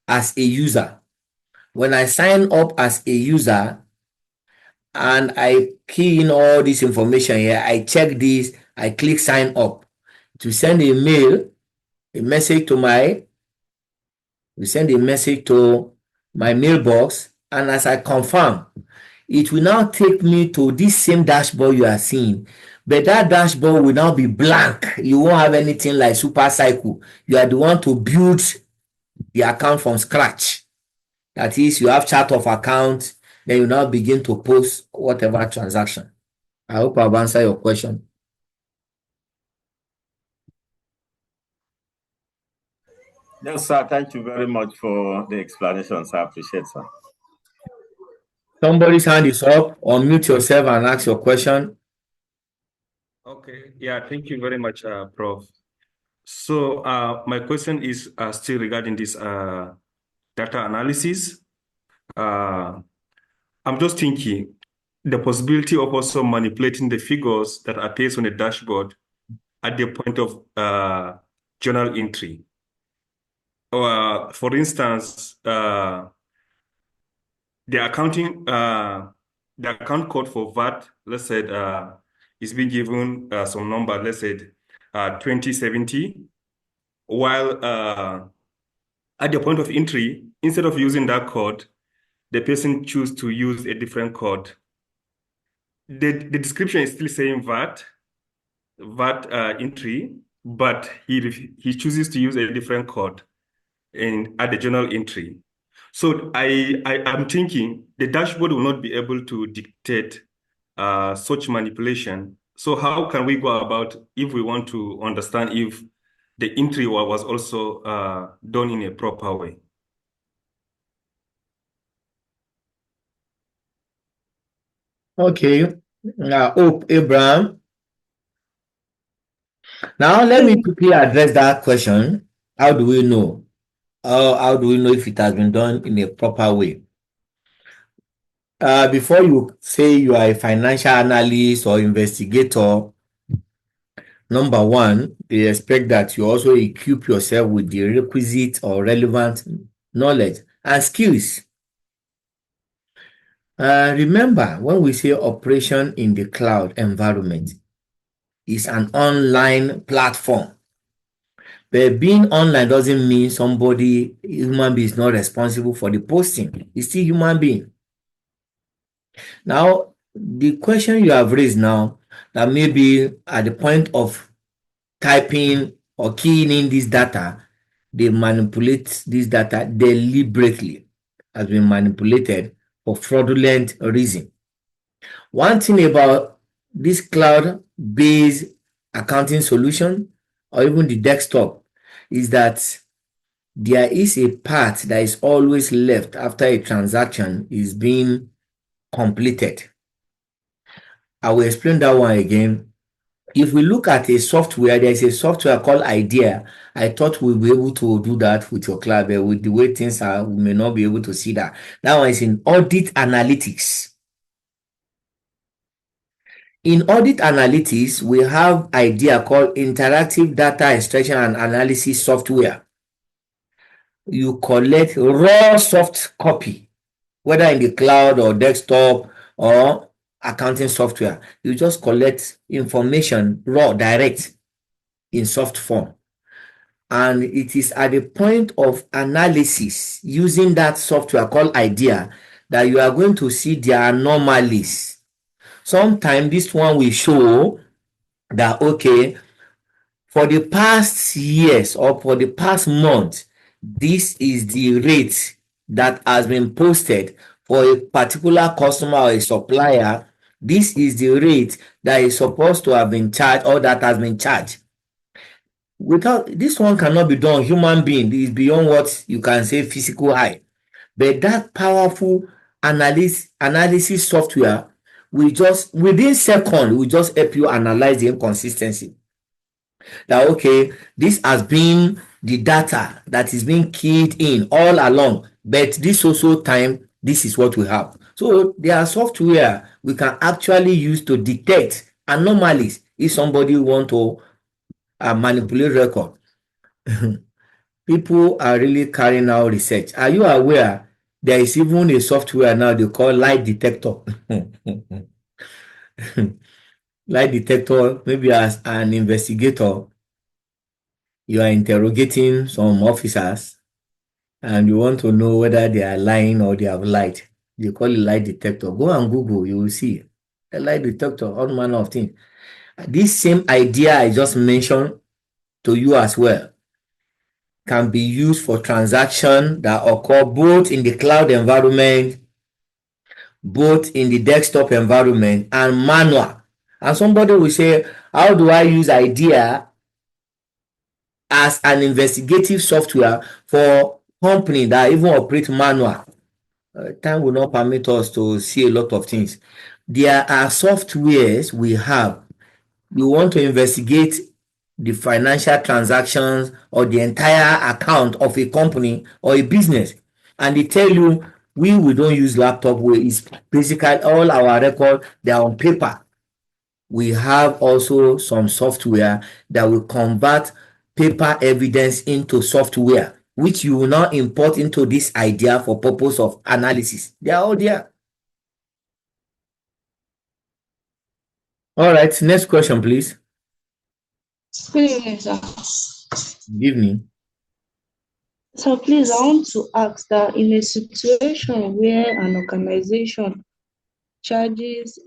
as a user. When I sign up as a user, and I key in all this information here. I check this, I click sign up to send a message to my mailbox, and as I confirm, it will now take me to this same dashboard you are seeing, but that dashboard will now be blank. You won't have anything like super cycle. You are the one to build the account from scratch. That is, you have chart of account, then you now begin to post whatever transaction. I hope I've answered your question.
Yes, sir. Thank you very much for the explanations. I appreciate, sir.
Somebody's hand is up. Unmute yourself and ask your question.
Okay, yeah, thank you very much, Prof. So my question is still regarding this data analysis. I'm just thinking the possibility of also manipulating the figures that appears on the dashboard at the point of journal entry. Or for instance, the account code for VAT, let's say, is being given some number, let's say 2070, while at the point of entry, instead of using that code, the person choose to use a different code. The description is still saying VAT entry, but he chooses to use a different code at the journal entry. So I'm thinking the dashboard will not be able to dictate such manipulation. So how can we go about if we want to understand if the entry was also done in a proper way?
Okay. Hope Abraham. Now let me quickly address that question. How do we know? How do we know if it has been done in a proper way? Before you say you are a financial analyst or investigator, number one, they expect that you also equip yourself with the requisite or relevant knowledge and skills. Remember, when we say operation in the cloud environment, it's an online platform. But being online doesn't mean human being is not responsible for the posting. It's still human being. Now, the question you have raised now, that maybe at the point of typing or keying in this data, they manipulate this data deliberately, has been manipulated for fraudulent reason. One thing about this cloud-based accounting solution or even the desktop is that there is a part that is always left after a transaction is being completed. I will explain that one again. If we look at a software, there is a software called Idea. I thought we'll be able to do that with your club, but with the way things are, we may not be able to see that. That one is in audit analytics. In audit analytics, we have Idea called interactive data extraction and analysis software. You collect raw soft copy, whether in the cloud or desktop or accounting software. You just collect information raw, direct in soft form. And it is at the point of analysis using that software called Idea that you are going to see the anomalies. Sometimes this one will show that, okay, for the past years or for the past month, this is the rate that has been posted for a particular customer or a supplier. This is the rate that is supposed to have been charged or that has been charged. Without this one cannot be done human being, is beyond what you can say physical eye. But that powerful analysis software will just within seconds will just help you analyze the inconsistency. That okay, this has been the data that is being keyed in all along, but this also time this is what we have. So there are software we can actually use to detect anomalies if somebody want to manipulate record. People are really carrying out research. Are you aware There is even a software now they call lie detector. Lie detector, maybe as an investigator, you are interrogating some officers and you want to know whether they are lying or they have lied. You call it lie detector. Go and Google, you will see a lie detector, all manner of things. This same idea I just mentioned to you as well can be used for transactions that occur both in the cloud environment, both in the desktop environment, and manual. And somebody will say, how do I use idea as an investigative software for company that even operate manual? Time will not permit us to see a lot of things. There are softwares we have. You want to investigate the financial transactions or the entire account of a company or a business, and they tell you we don't use laptop. It's basically all our record, they are on paper. We have also some software that will convert paper evidence into software, which you will now import into this idea for purpose of analysis. They are all there. All right, next question, please.
Good evening, sir.
Good evening.
So please, I want to ask that in a situation where an organization charges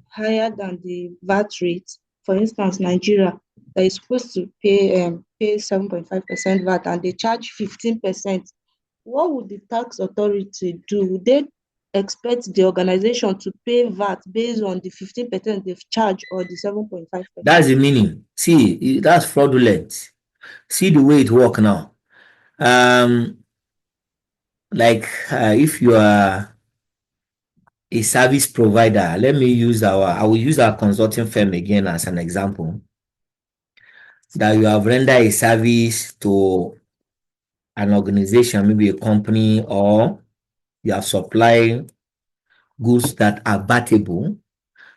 higher than the VAT rate, for instance, Nigeria, that is supposed to pay 7.5% VAT and they charge 15%, what would the tax authority do? Would they expect the organization to pay VAT based on the 15% they've charged or the 7.5%?
That's the meaning. See, that's fraudulent. See the way it works now. If you are a service provider, I will use our consulting firm again as an example. That you have rendered a service to an organization, maybe a company, or you have supplied goods that are vatable.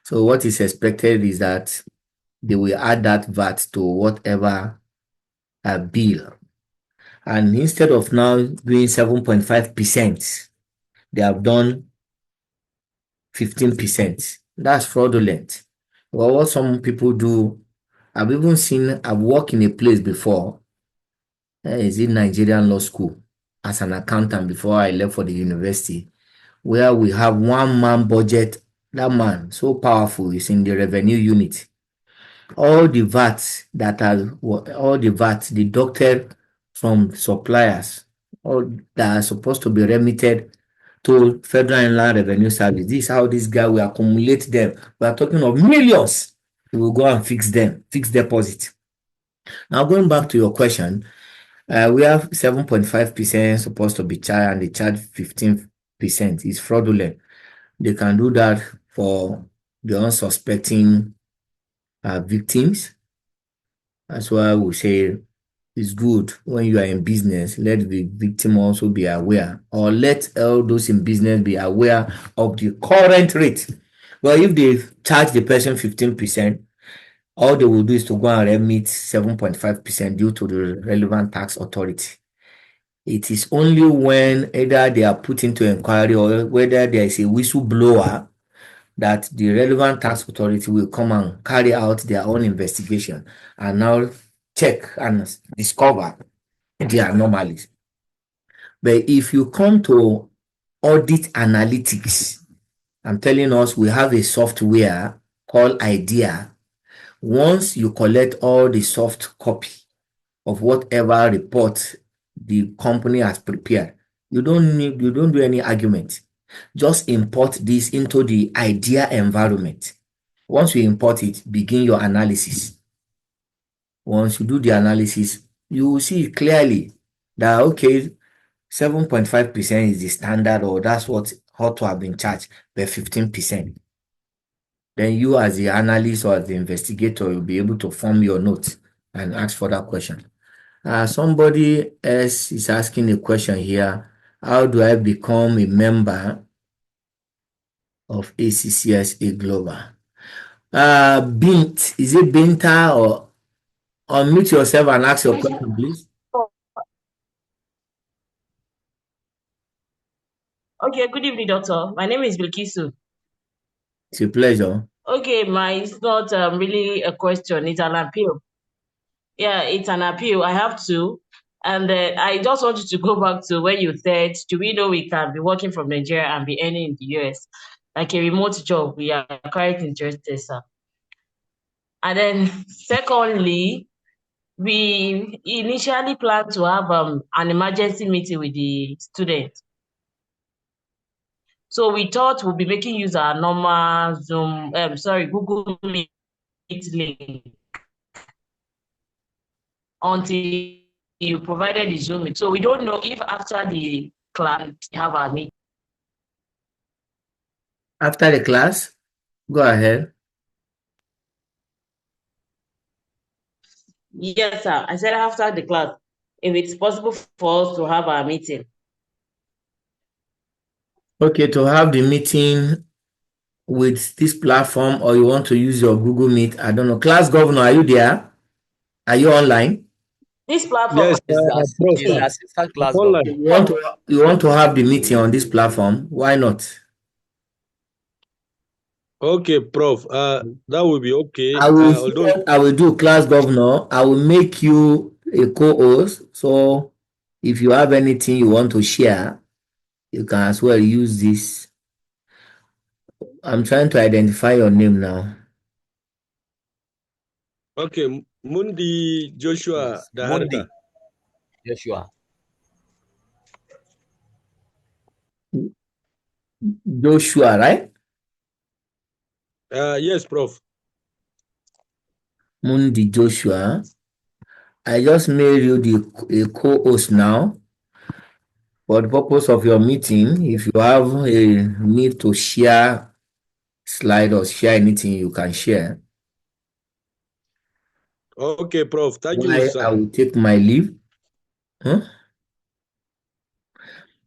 So what is expected is that they will add that VAT to whatever bill. And instead of now doing 7.5%, they have done 15%. That's fraudulent. Well, what some people do, I've worked in a place before, is in Nigerian law school as an accountant before I left for the university, where we have one man budget. That man, so powerful, is in the revenue unit. All the VAT deducted from suppliers, all that are supposed to be remitted to Federal Inland Revenue Service. This is how this guy will accumulate them. We are talking of millions. He will go and fix them, fix deposit. Now, going back to your question, we have 7.5% supposed to be charged and they charge 15%. It's fraudulent. They can do that for the unsuspecting victims. That's why we say it's good when you are in business, let the victim also be aware, or let all those in business be aware of the current rate. But if they charge the person 15%, all they will do is to go and remit 7.5% due to the relevant tax authority. It is only when either they are put into inquiry or whether there is a whistleblower that the relevant tax authority will come and carry out their own investigation and now check and discover the anomalies. But if you come to audit analytics, I'm telling us we have a software called IDEA. Once you collect all the soft copy of whatever report the company has prepared, you don't do any argument. Just import this into the IDEA environment. Once you import it, begin your analysis. Once you do the analysis, you will see clearly that, okay, 7.5% is the standard, or that's what ought to have been charged, but 15%. Then you as the analyst or as the investigator will be able to form your notes and ask for that question. Somebody else is asking a question here. How do I become a member of ACCSA Global? Bint, is it Binta, or unmute yourself and ask your question, please?
Okay, good evening, doctor. My name is Bilkisu.
It's a pleasure.
Okay, it's not really a question, it's an appeal. Yeah, it's an appeal. I have to. And I just want you to go back to when you said, do we know we can be working from Nigeria and be earning in the US? Like a remote job. We are quite interested, sir. And then secondly, we initially planned to have an emergency meeting with the students. So we thought we'll be making use of our normal Google Meet link until you provided the Zoom meet. So we don't know if after the class we have our meeting.
After the class, go ahead.
Yes, sir. I said after the class, if it's possible for us to have our meeting.
Okay, to have the meeting with this platform, or you want to use your Google Meet, I don't know. Class governor, are you there? Are you online?
This platform.
Yes,
Is the,
Prof.
is the assistant class
Online.
governor.
You want to have the meeting on this platform? Why not?
Okay, Prof. That will be okay.
I will see
Although
what I will do, class governor. I will make you a co-host. So if you have anything you want to share, you can as well use this. I'm trying to identify your name now.
okay, Mundi Joshua
Yes.
Daharka.
Mundi Joshua.
Joshua, right?
Yes, Prof.
Mundi Joshua. I just made you a co-host now. For the purpose of your meeting, if you have a need to share slide or share anything, you can share.
Okay, Prof. Thank you,
Why
sir.
I will take my leave. Huh?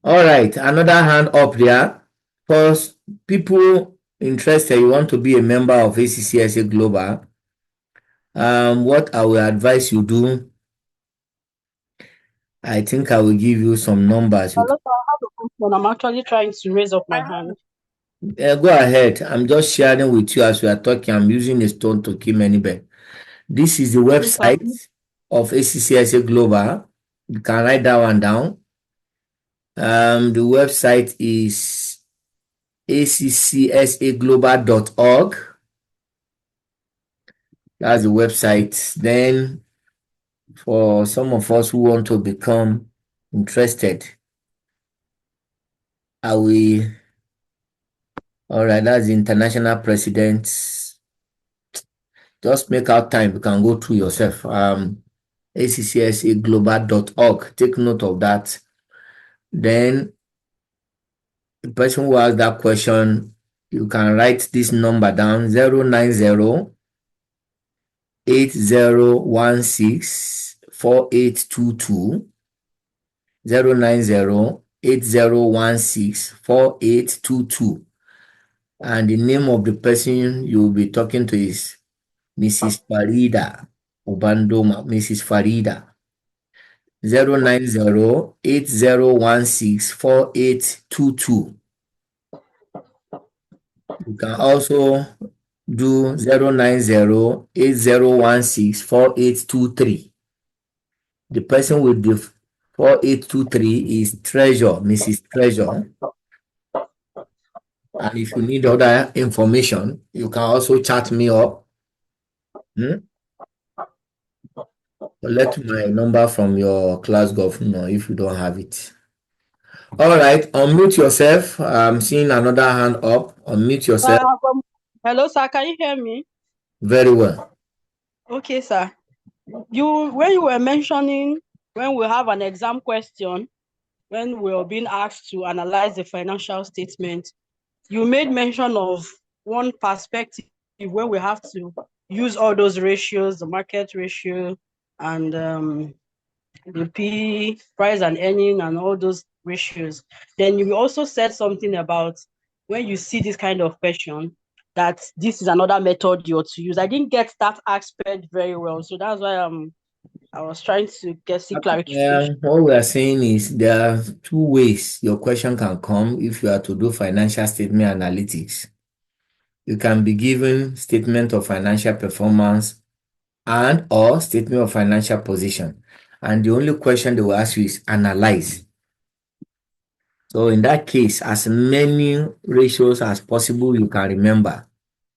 All right, another hand up there. First, people interested, you want to be a member of ACCSA Global. What I will advise you do, I think I will give you some numbers.
Hello, sir. I have a question. I'm actually trying to raise up my hand.
Go ahead. I'm just sharing with you as we are talking. I'm using a stone to kill many birds. This is the
Okay, sir.
website of ACCSA Global. You can write that one down. The website is accsaglobal.org. That's the website. Then, for some of us who want to become interested, all right, that's the international presidents. Just make out time. You can go through yourself. accsaglobal.org. Take note of that. Then, the person who asked that question, you can write this number down: 090 8016 4822. 090 8016 4822. And the name of the person you will be talking to is Mrs. Farida Obandoma. Mrs. Farida. 090 8016 4822. You can also do 090 8016 4823. The person with the 4823 is Treasure, Mrs. Treasure. And if you need other information, you can also chat me up. Collect my number from your class governor if you don't have it. All right, unmute yourself. I'm seeing another hand up. Unmute yourself.
Hello, sir. Can you hear me?
Very well.
Okay, sir. When you were mentioning when we have an exam question, when we're being asked to analyze the financial statement, you made mention of one perspective where we have to use all those ratios, the market ratio and the P, price and earning and all those ratios. Then you also said something about when you see this kind of question, that this is another method you're to use. I didn't get that aspect very well. So that's why I'm I was trying to get clarification.
What we are saying is there are two ways your question can come if you are to do financial statement analytics. You can be given statement of financial performance and or statement of financial position. And the only question they will ask you is analyze. So in that case, as many ratios as possible you can remember,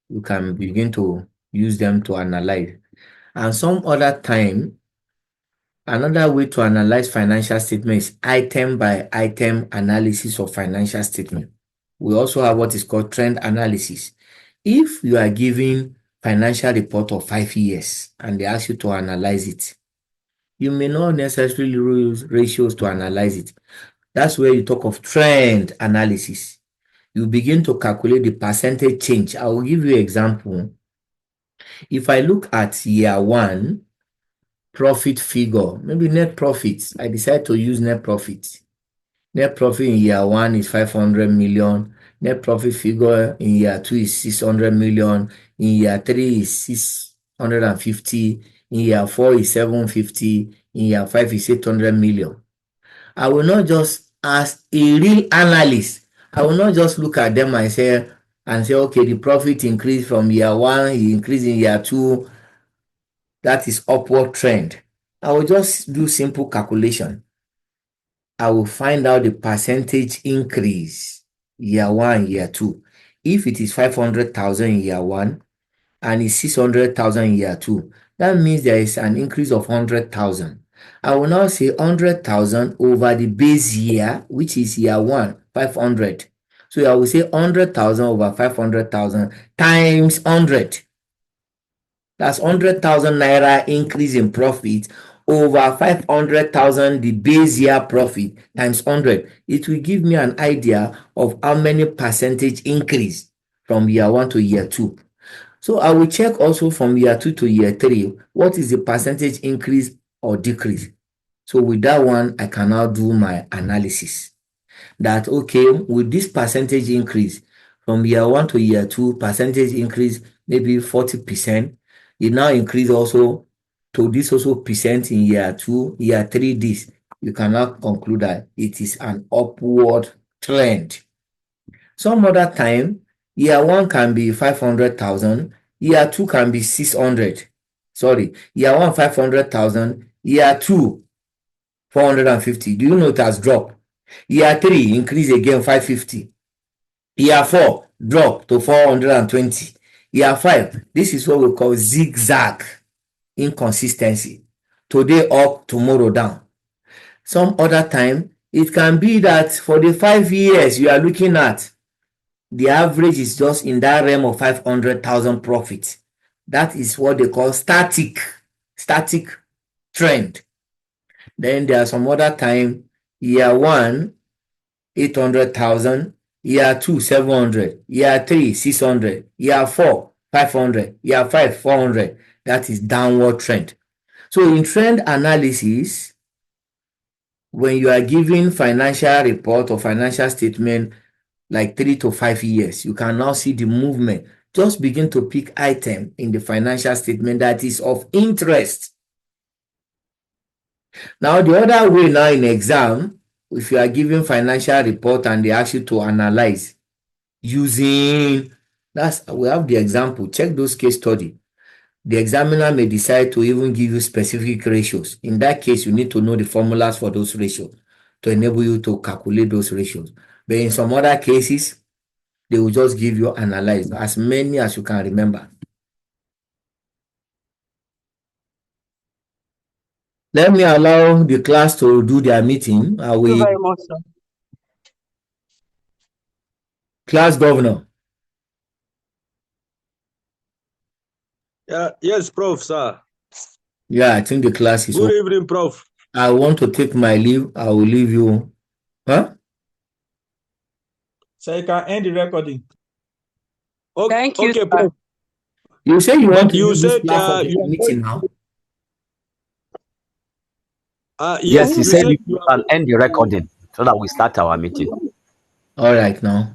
you can begin to use them to analyze. And some other time, another way to analyze financial statement is item by item analysis of financial statement. We also have what is called trend analysis. If you are giving financial report of 5 years and they ask you to analyze it, you may not necessarily use ratios to analyze it. That's where you talk of trend analysis. You begin to calculate the percentage change. I will give you an example. If I look at year one, profit figure, maybe net profits, I decide to use net profit. Net profit in year one is 500 million. Net profit figure in year two is 600 million. In year three is 650. In year four is 750. In year five is 800 million. I will not just ask a real analyst. I will not just look at them and say, okay, the profit increased from year one, it increased in year two. That is upward trend. I will just do simple calculation. I will find out the percentage increase year one, year two. If it is 500,000 in year one and it's 600,000 in year two, that means there is an increase of 100,000. I will now say 100,000 over the base year, which is year one, 500. So I will say 100,000 over 500,000 times 100. That's 100,000 naira increase in profit over 500,000 the base year profit times 100. It will give me an idea of how many percentage increase from year one to year two. So I will check also from year two to year three, what is the percentage increase or decrease. So with that one, I can now do my analysis. That, okay, with this percentage increase from year one to year two, percentage increase maybe 40%. It now increase also to this also percent in year two, year three, this. You cannot conclude that it is an upward trend. Some other time, year one can be 500,000, year two can be 600. Sorry, year one 500,000, year two 450. Do you know it has dropped? Year three increase again 550. Year four drop to 420. Year five, this is what we call zigzag inconsistency. Today up, tomorrow down. Some other time, it can be that for the 5 years you are looking at, the average is just in that realm of 500,000 profit. That is what they call static trend. Then there are some other time, year one, 800,000, year two, 700, year three, 600, year four, 500, year five, 400. That is downward trend. So in trend analysis, when you are giving financial report or financial statement like 3 to 5 years, you can now see the movement. Just begin to pick item in the financial statement that is of interest. Now, the other way now in exam, if you are giving financial report and they ask you to analyze using, we have the example, check those case study. The examiner may decide to even give you specific ratios. In that case, you need to know the formulas for those ratios to enable you to calculate those ratios. But in some other cases, they will just give you analyze as many as you can remember. Let me allow the class to do their meeting.
Thank you very much, sir.
Class governor.
Yes, Prof, sir.
Yeah, I think the class is
Good
over.
evening, Prof.
I want to take my leave. I will leave you. Huh?
So you can end the recording.
Okay,
Thank you,
okay,
sir.
Prof.
You say you want
But
to
you
use this
said
class for
you
the meeting now?
yes,
he
you
said
said
you can end the recording so that we start our meeting.
All right, now.